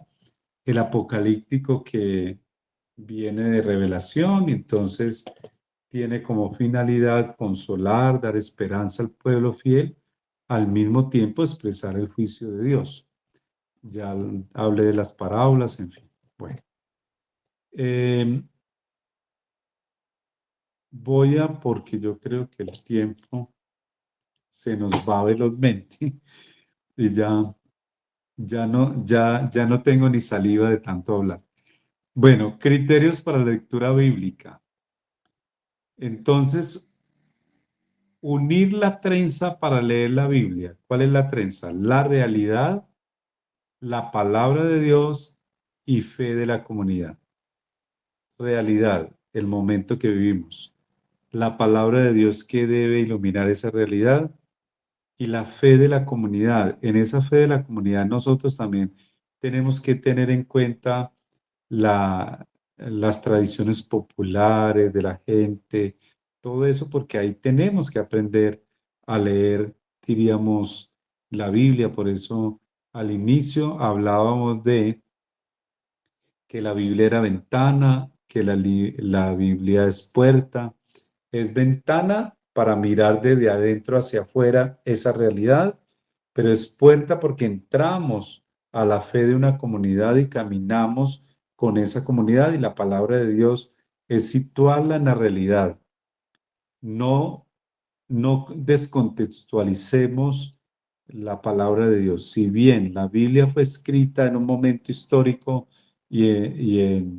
el apocalíptico que viene de revelación, y entonces tiene como finalidad consolar, dar esperanza al pueblo fiel, al mismo tiempo expresar el juicio de Dios. Ya hablé de las parábolas, en fin. Bueno, porque yo creo que el tiempo se nos va velozmente y ya no tengo ni saliva de tanto hablar. Bueno, criterios para la lectura bíblica. Entonces, unir la trenza para leer la Biblia. ¿Cuál es la trenza? La realidad, la palabra de Dios y fe de la comunidad. Realidad, el momento que vivimos. La palabra de Dios que debe iluminar esa realidad y la fe de la comunidad. En esa fe de la comunidad nosotros también tenemos que tener en cuenta las tradiciones populares de la gente, todo eso, porque ahí tenemos que aprender a leer, diríamos, la Biblia. Por eso al inicio hablábamos de que la Biblia era ventana, que la Biblia es puerta. Es ventana para mirar desde adentro hacia afuera esa realidad, pero es puerta porque entramos a la fe de una comunidad y caminamos con esa comunidad, y la palabra de Dios es situarla en la realidad. No descontextualicemos la palabra de Dios. Si bien la Biblia fue escrita en un momento histórico y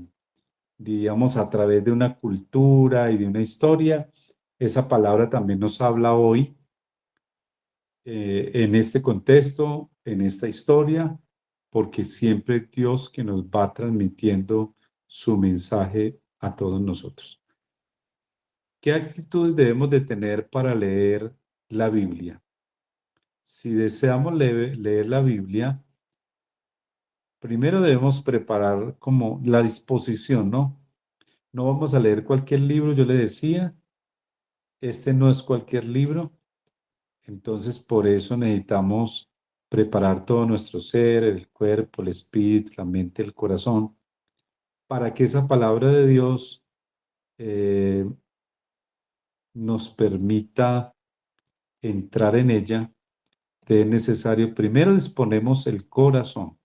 digamos, a través de una cultura y de una historia, esa palabra también nos habla hoy, en este contexto, en esta historia, porque siempre Dios que nos va transmitiendo su mensaje a todos nosotros. ¿Qué actitudes debemos de tener para leer la Biblia? Si deseamos leer la Biblia, primero debemos preparar como la disposición, ¿no? No vamos a leer cualquier libro, yo le decía, este no es cualquier libro, entonces por eso necesitamos preparar todo nuestro ser, el cuerpo, el espíritu, la mente, el corazón, para que esa palabra de Dios eh, nos permita entrar en ella. Es necesario, primero disponemos el corazón,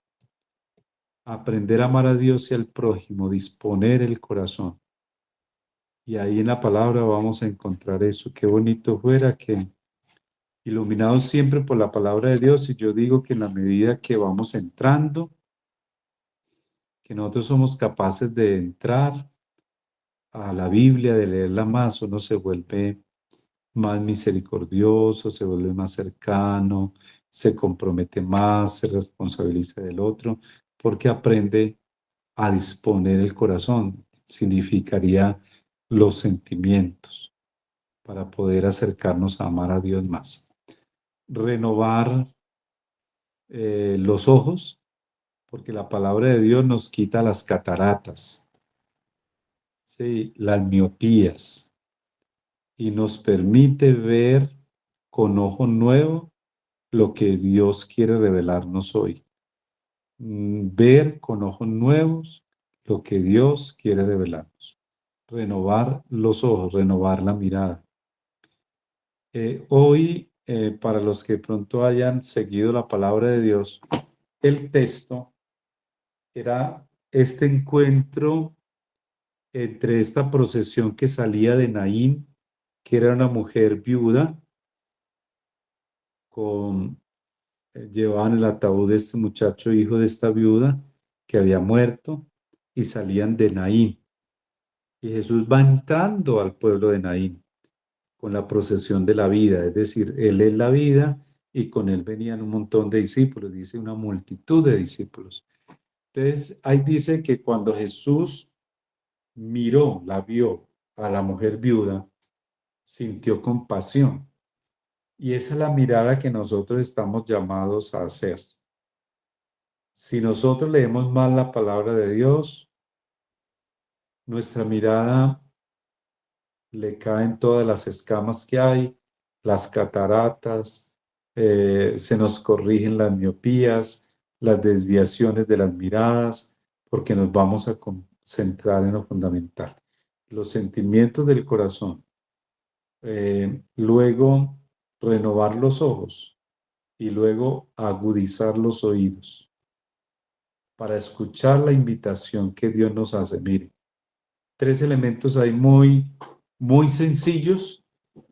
aprender a amar a Dios y al prójimo, disponer el corazón. Y ahí en la palabra vamos a encontrar eso. Qué bonito fuera que, iluminados siempre por la palabra de Dios, y yo digo que en la medida que vamos entrando, que nosotros somos capaces de entrar a la Biblia, de leerla más, uno se vuelve más misericordioso, se vuelve más cercano, se compromete más, se responsabiliza del otro, porque aprende a disponer el corazón. Significaría los sentimientos para poder acercarnos a amar a Dios más. Renovar los ojos, porque la palabra de Dios nos quita las cataratas, ¿sí? Las miopías, y nos permite ver con ojo nuevo lo que Dios quiere revelarnos hoy. Ver con ojos nuevos lo que Dios quiere revelarnos. Renovar los ojos, renovar la mirada. Hoy, para los que pronto hayan seguido la palabra de Dios, el texto era este encuentro entre esta procesión que salía de Naín, que era una mujer viuda, llevaban el ataúd de este muchacho, hijo de esta viuda, que había muerto, y salían de Naín. Y Jesús va entrando al pueblo de Naín con la procesión de la vida, es decir, Él es la vida y con Él venían un montón de discípulos, dice una multitud de discípulos. Entonces, ahí dice que cuando Jesús miró, la vio a la mujer viuda, sintió compasión. Y esa es la mirada que nosotros estamos llamados a hacer. Si nosotros leemos mal la palabra de Dios, nuestra mirada le caen todas las escamas que hay, las cataratas, se nos corrigen las miopías, las desviaciones de las miradas, porque nos vamos a concentrar en lo fundamental. Los sentimientos del corazón. Luego, renovar los ojos y luego agudizar los oídos para escuchar la invitación que Dios nos hace. Mire, 3 elementos ahí muy, muy sencillos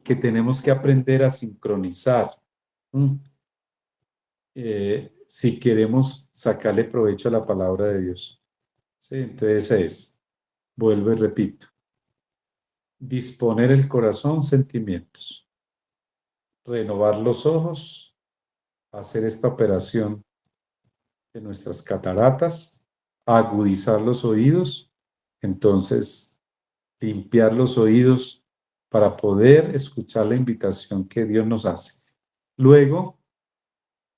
que tenemos que aprender a sincronizar. Si queremos sacarle provecho a la palabra de Dios. ¿Sí? Entonces vuelvo y repito, disponer el corazón, sentimientos, renovar los ojos, hacer esta operación de nuestras cataratas, agudizar los oídos, entonces limpiar los oídos para poder escuchar la invitación que Dios nos hace. Luego,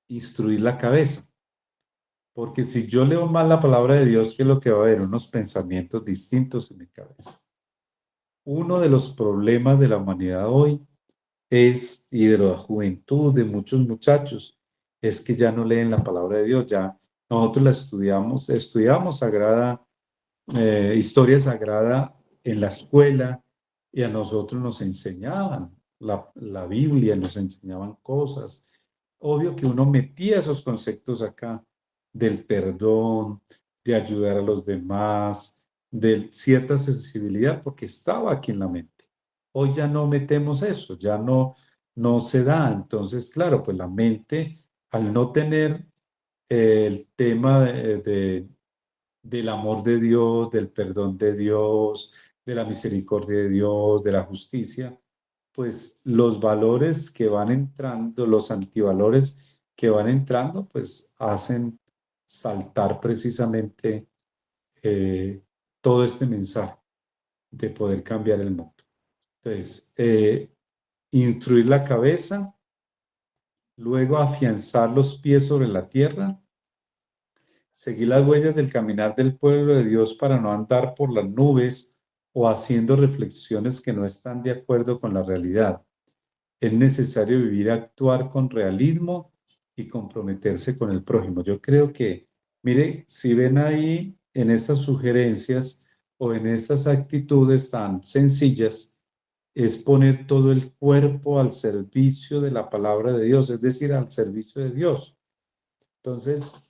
instruir la cabeza. Porque si yo leo mal la palabra de Dios, ¿qué es lo que va a haber? Unos pensamientos distintos en mi cabeza. Uno de los problemas de la humanidad hoy es, y de la juventud, de muchos muchachos, es que ya no leen la palabra de Dios. Ya nosotros la estudiamos historia sagrada en la escuela, y a nosotros nos enseñaban la Biblia, nos enseñaban cosas. Obvio que uno metía esos conceptos acá, del perdón, de ayudar a los demás, de cierta sensibilidad, porque estaba aquí en la mente. Hoy ya no metemos eso, ya no se da. Entonces, claro, pues la mente, al no tener el tema del amor de Dios, del perdón de Dios, de la misericordia de Dios, de la justicia, pues los valores que van entrando, los antivalores que van entrando, pues hacen saltar precisamente todo este mensaje de poder cambiar el mundo. Entonces, instruir la cabeza, luego afianzar los pies sobre la tierra, seguir las huellas del caminar del pueblo de Dios para no andar por las nubes o haciendo reflexiones que no están de acuerdo con la realidad. Es necesario vivir, actuar con realismo y comprometerse con el prójimo. Yo creo que, mire, si ven ahí en estas sugerencias o en estas actitudes tan sencillas, es poner todo el cuerpo al servicio de la palabra de Dios, es decir, al servicio de Dios. Entonces,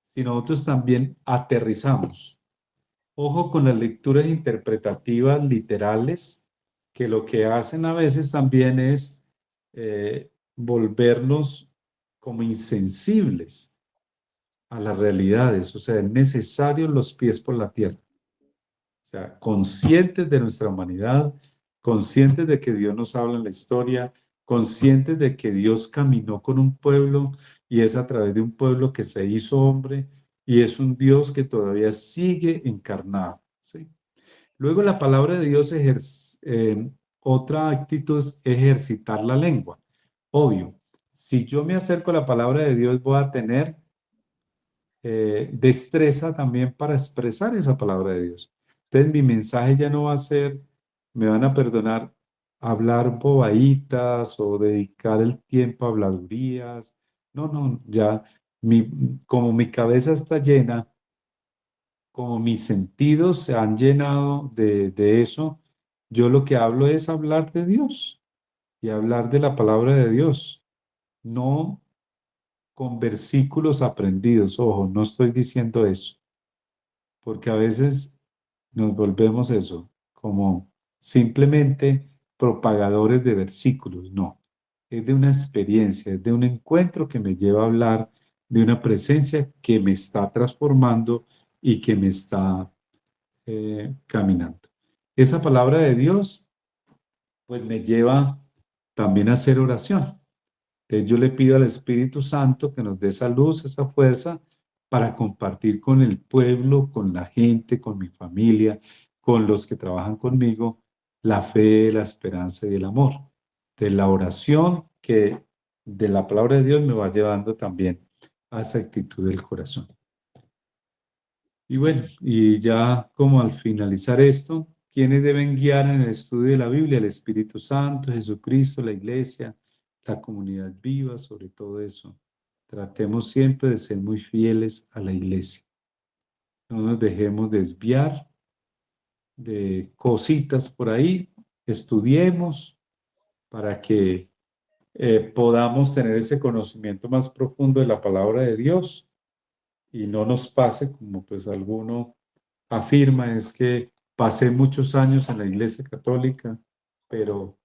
si nosotros también aterrizamos, ojo con las lecturas interpretativas literales, que lo que hacen a veces también es volvernos como insensibles a las realidades. O sea, es necesario los pies por la tierra. O sea, conscientes de nuestra humanidad, conscientes de que Dios nos habla en la historia, conscientes de que Dios caminó con un pueblo y es a través de un pueblo que se hizo hombre y es un Dios que todavía sigue encarnado. ¿Sí? Luego la palabra de Dios otra actitud es ejercitar la lengua. Obvio, si yo me acerco a la palabra de Dios voy a tener destreza también para expresar esa palabra de Dios. Entonces mi mensaje ya no va a ser, me van a perdonar, hablar bobaditas o dedicar el tiempo a habladurías. No, ya como mi cabeza está llena, como mis sentidos se han llenado de eso, yo lo que hablo es hablar de Dios y hablar de la palabra de Dios, no con versículos aprendidos. Ojo, no estoy diciendo eso, porque a veces nos volvemos eso, como simplemente propagadores de versículos. No, es de una experiencia, es de un encuentro que me lleva a hablar de una presencia que me está transformando y que me está caminando. Esa palabra de Dios, pues me lleva también a hacer oración. Entonces yo le pido al Espíritu Santo que nos dé esa luz, esa fuerza para compartir con el pueblo, con la gente, con mi familia, con los que trabajan conmigo, la fe, la esperanza y el amor. De la oración que de la palabra de Dios me va llevando también a esa actitud del corazón. Y bueno, y ya como al finalizar esto, ¿quiénes deben guiar en el estudio de la Biblia? El Espíritu Santo, Jesucristo, la Iglesia, la comunidad viva, sobre todo eso. Tratemos siempre de ser muy fieles a la iglesia. No nos dejemos desviar de cositas por ahí. Estudiemos para que podamos tener ese conocimiento más profundo de la palabra de Dios y no nos pase como pues alguno afirma, es que pasé muchos años en la Iglesia Católica, pero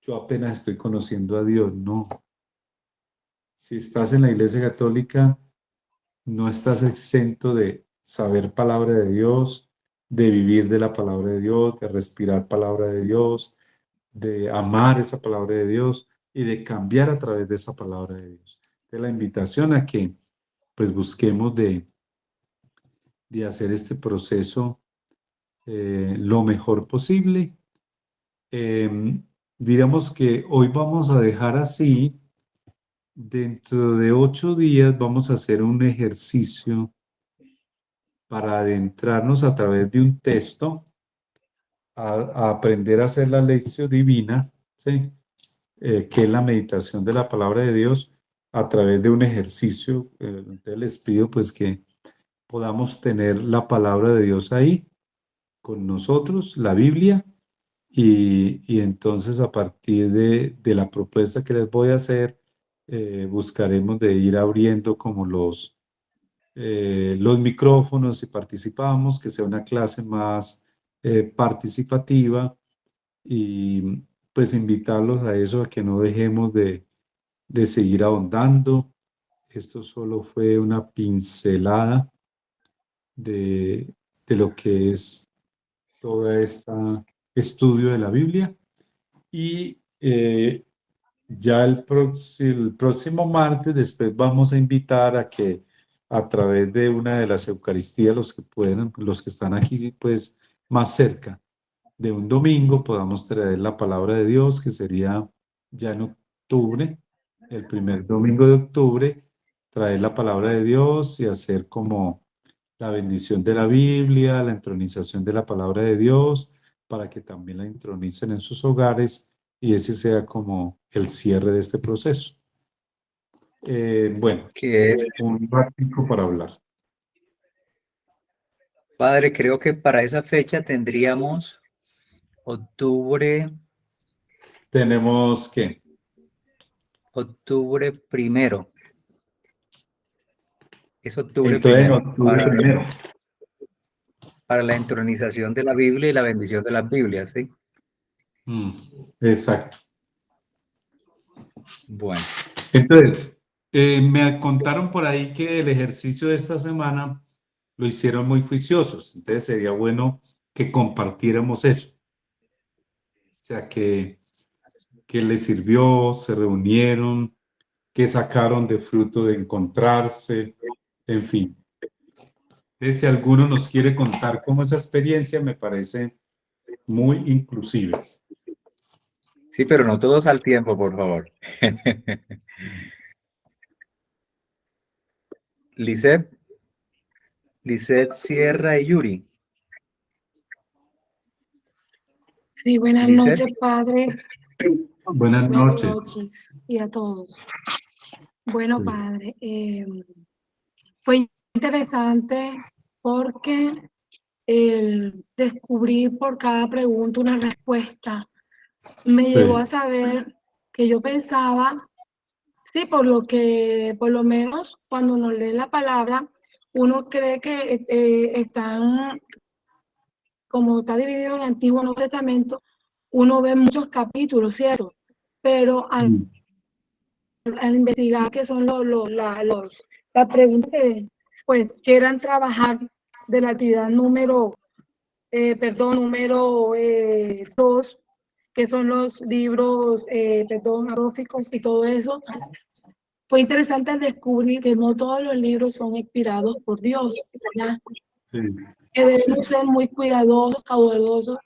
yo apenas estoy conociendo a Dios. No. Si estás en la Iglesia Católica, no estás exento de saber palabra de Dios, de vivir de la palabra de Dios, de respirar palabra de Dios, de amar esa palabra de Dios y de cambiar a través de esa palabra de Dios. Es la invitación a que pues busquemos de hacer este proceso lo mejor posible. Diríamos que hoy vamos a dejar así. Dentro de 8 días vamos a hacer un ejercicio para adentrarnos a través de un texto a aprender a hacer la lección divina, ¿sí? Que es la meditación de la palabra de Dios a través de un ejercicio. Entonces les pido pues que podamos tener la palabra de Dios ahí con nosotros, la Biblia, y entonces a partir de la propuesta que les voy a hacer, buscaremos de ir abriendo como los micrófonos y participamos, que sea una clase más participativa y pues invitarlos a eso, a que no dejemos de seguir ahondando. Esto solo fue una pincelada de lo que es todo este estudio de la Biblia y ya el próximo martes después vamos a invitar a que a través de una de las Eucaristías, los que puedan, los que están aquí pues más cerca de un domingo, podamos traer la palabra de Dios, que sería ya en octubre, el primer domingo de octubre, traer la palabra de Dios y hacer como la bendición de la Biblia, la entronización de la palabra de Dios, para que también la entronicen en sus hogares y ese sea como el cierre de este proceso. Bueno, Que es, un ratico para hablar. padre, creo que para esa fecha tendríamos octubre primero. Es octubre Entonces, primero. octubre primero. Para la entronización de la Biblia y la bendición de las Biblias, ¿sí? Exacto. Bueno. Entonces, me contaron por ahí que el ejercicio de esta semana lo hicieron muy juiciosos. Entonces, sería bueno que compartiéramos eso. O sea, que les sirvió, se reunieron, que sacaron de fruto de encontrarse, en fin. Entonces, si alguno nos quiere contar cómo esa experiencia, me parece muy inclusive. Sí, pero no todos al tiempo, por favor. Lisette, Sierra y Yuri. Sí, buenas Lisette. noches, padre. Buenas noches. Y a todos. Bueno, padre, fue interesante porque el descubrir por cada pregunta una respuesta me llevó a saber que yo pensaba, sí, por lo menos cuando uno lee la palabra, uno cree que están, como está dividido en el Antiguo y Nuevo Testamento, uno ve muchos capítulos, ¿cierto? Pero al investigar qué son las preguntas que pues quieran trabajar de la actividad número 2, que son los libros apócrifos y todo eso. Fue interesante descubrir que no todos los libros son inspirados por Dios, ¿verdad? Sí. Que debemos ser muy cuidadosos, cautelosos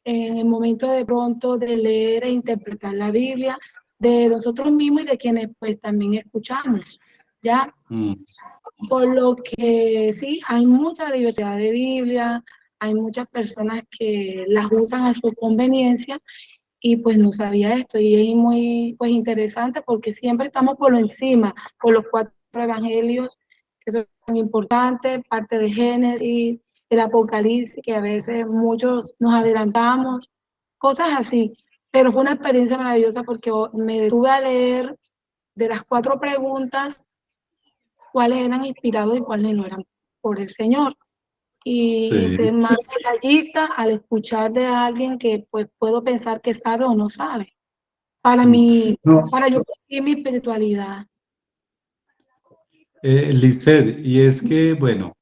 en el momento de pronto de leer e interpretar la Biblia, de nosotros mismos y de quienes pues también escuchamos, ¿ya? Por lo que sí, hay mucha diversidad de Biblia, hay muchas personas que las usan a su conveniencia y pues no sabía esto, y es muy pues interesante porque siempre estamos por lo encima, por los 4 evangelios que son importantes, parte de Génesis, el Apocalipsis, que a veces muchos nos adelantamos, cosas así, pero fue una experiencia maravillosa porque me detuve a leer de las 4 preguntas, cuáles eran inspirados y cuáles no eran por el Señor. Y Sí. ser más detallista al escuchar de alguien que pues puedo pensar que sabe o no sabe. Para mí, No, para yo conseguir mi espiritualidad. Lisset, y es que, bueno,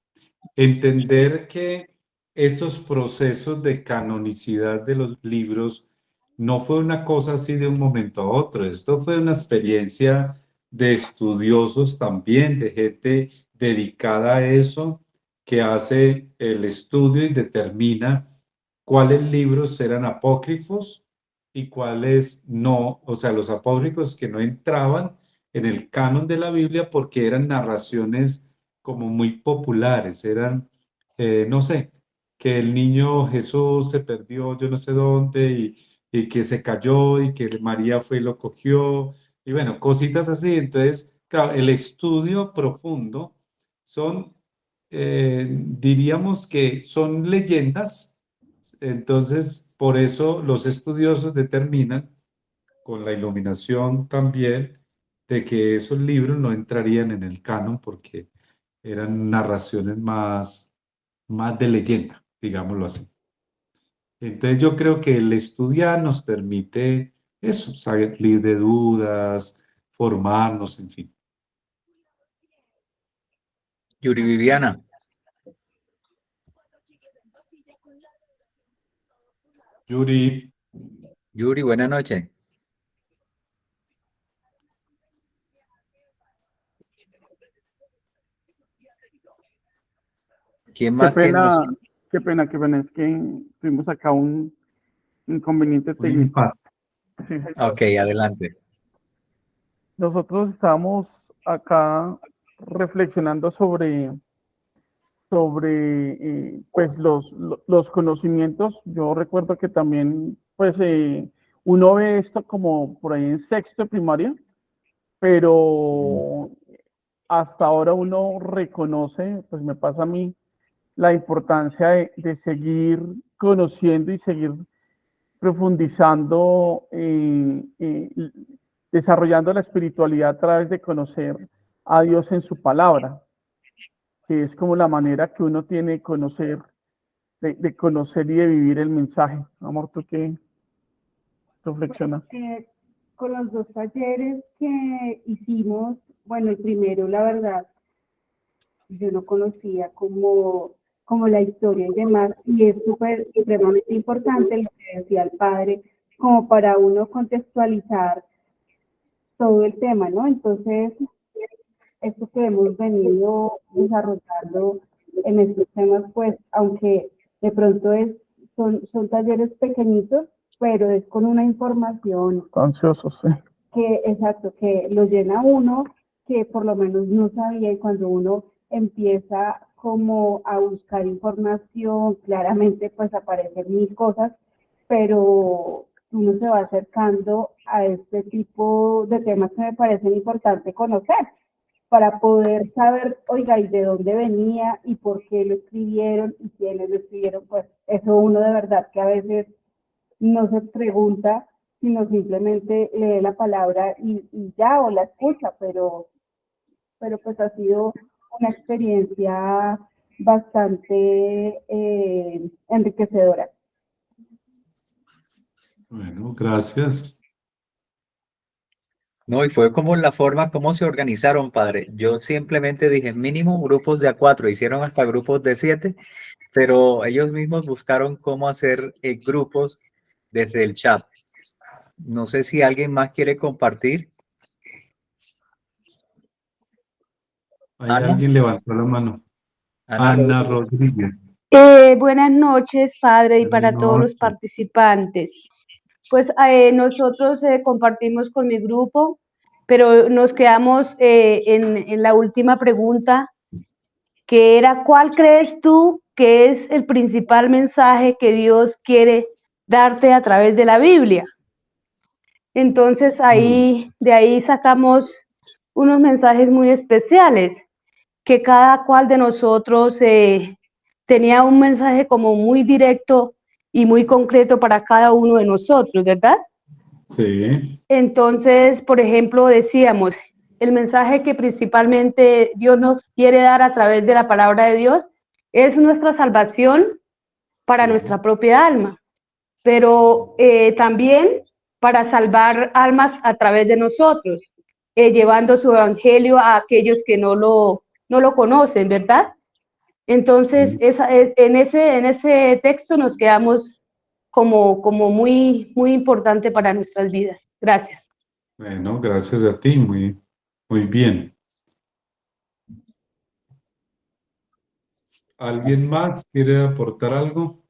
entender que estos procesos de canonicidad de los libros no fue una cosa así de un momento a otro, esto fue una experiencia de estudiosos también, de gente dedicada a eso, que hace el estudio y determina cuáles libros eran apócrifos y cuáles no, o sea, los apócrifos que no entraban en el canon de la Biblia porque eran narraciones como muy populares, eran, no sé, que el niño Jesús se perdió yo no sé dónde y que se cayó y que María fue y lo cogió, y bueno, cositas así. Entonces, claro, el estudio profundo son, diríamos que son leyendas, entonces por eso los estudiosos determinan, con la iluminación también, de que esos libros no entrarían en el canon porque eran narraciones más de leyenda, digámoslo así. Entonces yo creo que el estudiar nos permite eso, salir de dudas, formarnos, en fin. Yuri Viviana. Yuri, Yuri, buenas noches. ¿Quién Qué más tiene? pena, qué pena, qué pena. Es que tuvimos acá un inconveniente un técnico. impasse. Sí. Ok, adelante. Nosotros estábamos acá reflexionando sobre pues los conocimientos. Yo recuerdo que también pues uno ve esto como por ahí en sexto de primaria, pero hasta ahora uno reconoce, pues me pasa a mí, la importancia de seguir conociendo y seguir profundizando, desarrollando la espiritualidad a través de conocer a Dios en su palabra, que es como la manera que uno tiene de conocer, de conocer y de vivir el mensaje. Amor, ¿tú qué reflexionas? Con los 2 talleres que hicimos, bueno, el primero, la verdad, yo no conocía como la historia y demás, y es súper, supremamente importante lo que decía el padre, como para uno contextualizar todo el tema, ¿no? Entonces, esto que hemos venido desarrollando en estos temas, pues, aunque de pronto son talleres pequeñitos, pero es con una información Ansiosos, sí. exacto, que lo llena uno, que por lo menos no sabía, y cuando uno empieza como a buscar información, claramente pues aparecen mil cosas, pero uno se va acercando a este tipo de temas que me parecen importantes conocer, para poder saber, oiga, y de dónde venía, y por qué lo escribieron, y quiénes lo escribieron. Pues eso uno de verdad que a veces no se pregunta, sino simplemente lee la palabra y ya, o la escucha, pero pues ha sido una experiencia bastante enriquecedora. Bueno, gracias. No, y fue como la forma como se organizaron, padre. Yo simplemente dije mínimo grupos de a 4, hicieron hasta grupos de 7, pero ellos mismos buscaron cómo hacer grupos desde el chat. No sé si alguien más quiere compartir. Ahí Ana. alguien levantó la mano. Ana Rodríguez. Buenas noches, padre, y para todos los participantes. Pues nosotros compartimos con mi grupo, pero nos quedamos en la última pregunta, que era, ¿cuál crees tú que es el principal mensaje que Dios quiere darte a través de la Biblia? Entonces de ahí sacamos unos mensajes muy especiales, que cada cual de nosotros tenía un mensaje como muy directo y muy concreto para cada uno de nosotros, ¿verdad? Sí. Entonces, por ejemplo, decíamos, el mensaje que principalmente Dios nos quiere dar a través de la palabra de Dios es nuestra salvación para nuestra propia alma, pero también para salvar almas a través de nosotros, llevando su evangelio a aquellos que no lo conocen, ¿verdad? Entonces, en ese texto nos quedamos como muy, muy importante para nuestras vidas. Gracias. Bueno, gracias a ti, muy, muy bien. ¿Alguien más quiere aportar algo?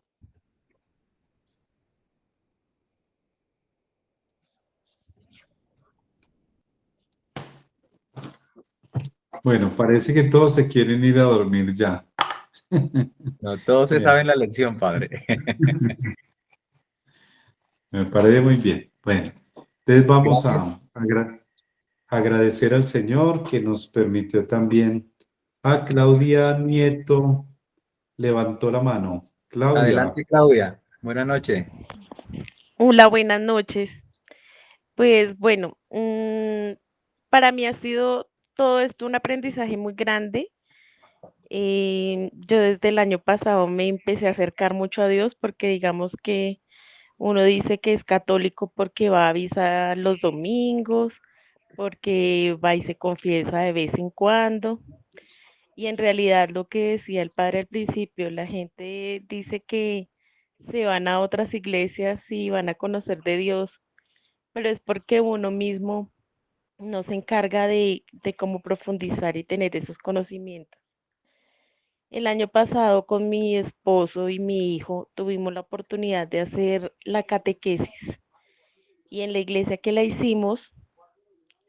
Bueno, parece que todos se quieren ir a dormir ya. No, todos se saben la lección, padre. Me parece muy bien. Bueno, entonces vamos a agradecer al Señor que nos permitió también. A Claudia Nieto levantó la mano. Claudia. Adelante, Claudia. Buenas noches. Hola, buenas noches. Pues bueno, para mí ha sido todo esto un aprendizaje muy grande. Yo desde el año pasado me empecé a acercar mucho a Dios porque digamos que uno dice que es católico porque va a misa los domingos, porque va y se confiesa de vez en cuando. Y en realidad lo que decía el padre al principio, la gente dice que se van a otras iglesias y van a conocer de Dios, pero es porque uno mismo no se encarga de cómo profundizar y tener esos conocimientos. El año pasado con mi esposo y mi hijo tuvimos la oportunidad de hacer la catequesis y en la iglesia que la hicimos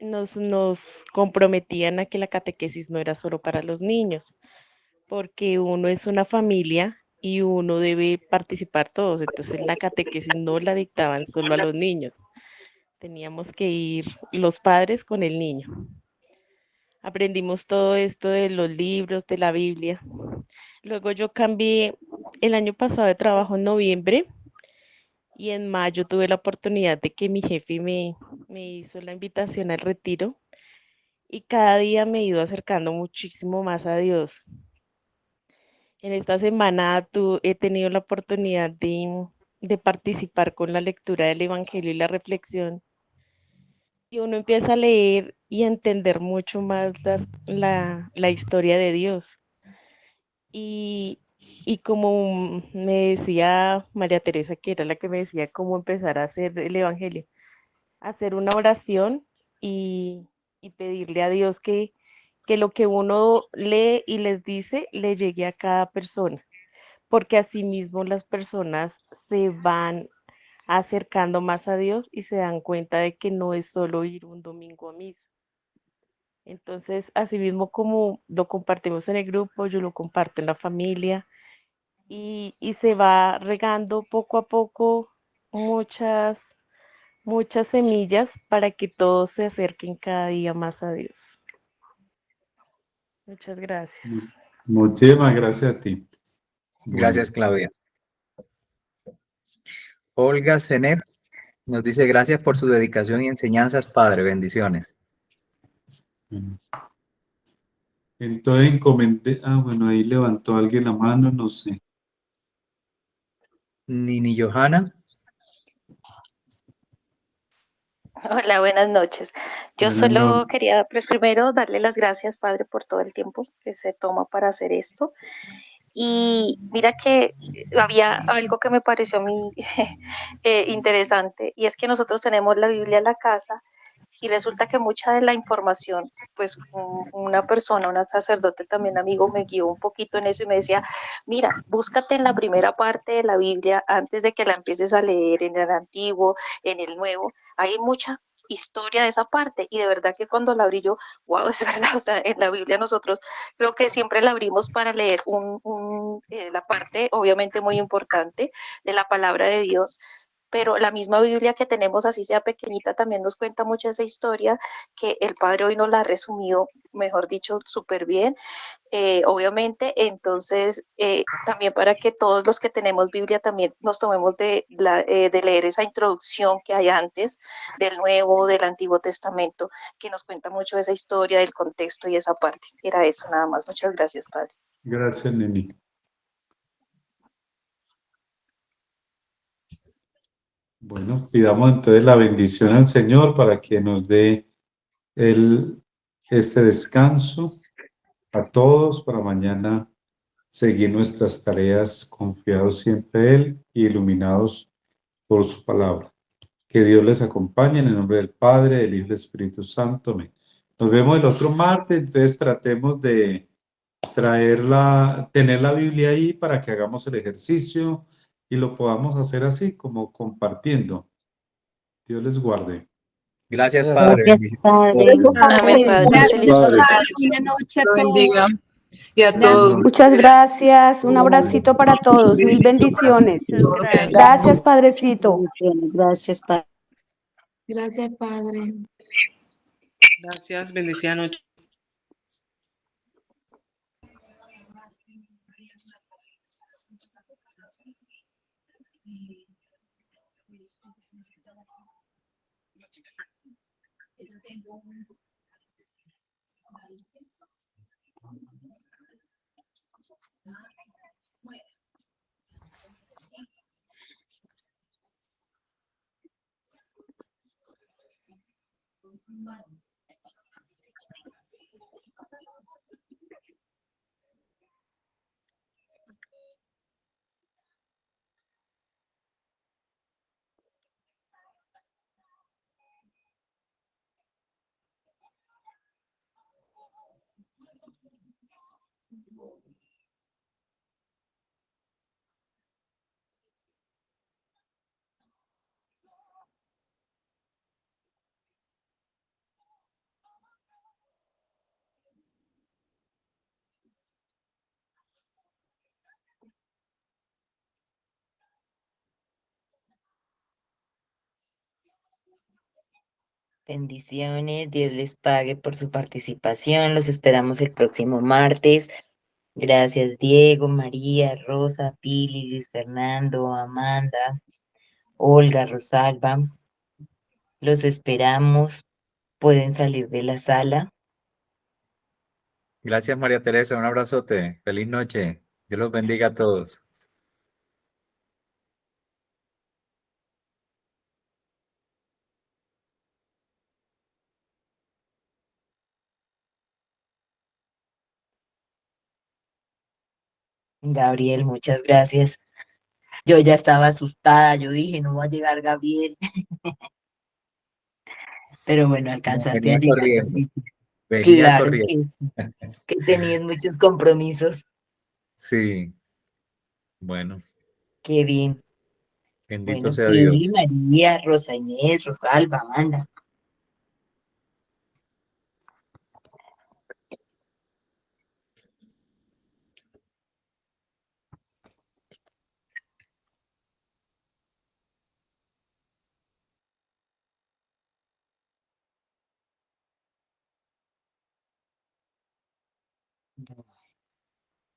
nos comprometían a que la catequesis no era solo para los niños, porque uno es una familia y uno debe participar todos. Entonces la catequesis no la dictaban solo a los niños. Teníamos que ir los padres con el niño. Aprendimos todo esto de los libros, de la Biblia. Luego yo cambié el año pasado de trabajo en noviembre y en mayo tuve la oportunidad de que mi jefe me hizo la invitación al retiro y cada día me he ido acercando muchísimo más a Dios. En esta semana he tenido la oportunidad de participar con la lectura del Evangelio y la reflexión. Y uno empieza a leer y a entender mucho más la historia de Dios. Y como me decía María Teresa, que era la que me decía cómo empezar a hacer el Evangelio, hacer una oración y pedirle a Dios que lo que uno lee y les dice le llegue a cada persona, porque asimismo las personas se van acercando más a Dios y se dan cuenta de que no es solo ir un domingo a misa. Entonces, asimismo como lo compartimos en el grupo, yo lo comparto en la familia y se va regando poco a poco muchas, muchas semillas para que todos se acerquen cada día más a Dios. Muchas gracias. Muchísimas gracias a ti. Gracias, Claudia. Olga Zener nos dice gracias por su dedicación y enseñanzas, padre. Bendiciones. Entonces comenté, bueno, ahí levantó alguien la mano, no sé. Nini Johanna. Hola, buenas noches. Yo Buenas solo noches. quería primero darle las gracias, Padre, por todo el tiempo que se toma para hacer esto. Y mira que había algo que me pareció a mí interesante, y es que nosotros tenemos la Biblia en la casa y resulta que mucha de la información, pues una persona, una sacerdote también amigo, me guió un poquito en eso y me decía, mira, búscate en la primera parte de la Biblia antes de que la empieces a leer en el Antiguo, en el Nuevo, hay mucha historia de esa parte y de verdad que cuando la abrí yo, wow, es verdad, o sea, en la Biblia nosotros creo que siempre la abrimos para leer la parte obviamente muy importante de la palabra de Dios, pero la misma Biblia que tenemos, así sea pequeñita, también nos cuenta mucho esa historia que el Padre hoy nos la ha resumido, mejor dicho, súper bien. Obviamente, entonces también para que todos los que tenemos Biblia también nos tomemos de leer esa introducción que hay antes del Nuevo, del Antiguo Testamento, que nos cuenta mucho esa historia, del contexto y esa parte. Era eso nada más. Muchas gracias, Padre. Gracias, Neni. Bueno, pidamos entonces la bendición al Señor para que nos dé este descanso a todos para mañana seguir nuestras tareas confiados siempre en Él y iluminados por su palabra. Que Dios les acompañe en el nombre del Padre, del Hijo y del Espíritu Santo. Amén. Nos vemos el otro martes, entonces tratemos de tener la Biblia ahí para que hagamos el ejercicio y lo podamos hacer así, como compartiendo. Dios les guarde. Gracias, Padre. Gracias, Padre. Amén, Padre. Gracias, Feliz Padre. noche. Buenas noches a Lo todos. bendiga. Y a todos. Muchas gracias. Un abracito para todos. Mil bendiciones. Muchas gracias. Gracias, Padrecito. Bendiciones. Gracias, Padre. Gracias, Padre. Gracias, bendecida noche. Bendiciones, Dios les pague por su participación. Los esperamos el próximo martes. Gracias, Diego, María, Rosa, Pili, Luis Fernando, Amanda, Olga, Rosalba. Los esperamos. Pueden salir de la sala. Gracias, María Teresa. Un abrazote. Feliz noche. Dios los bendiga a todos. Gabriel, muchas gracias. Yo ya estaba asustada. Yo dije, no va a llegar Gabriel. Pero bueno, alcanzaste Venía a llegar. corriendo. Venía Claro corriendo. que sí, que tenías muchos compromisos. Sí. Bueno, Qué bien. bendito Bueno, sea Pili, Dios. María, Rosa Inés, Rosalba, Amanda.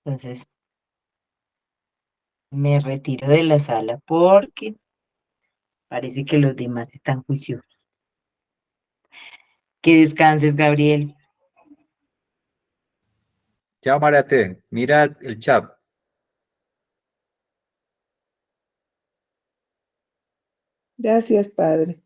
Entonces, me retiro de la sala porque parece que los demás están juiciosos. Que descanses, Gabriel. Chao, Mariate. Mira el chat. Gracias, Padre.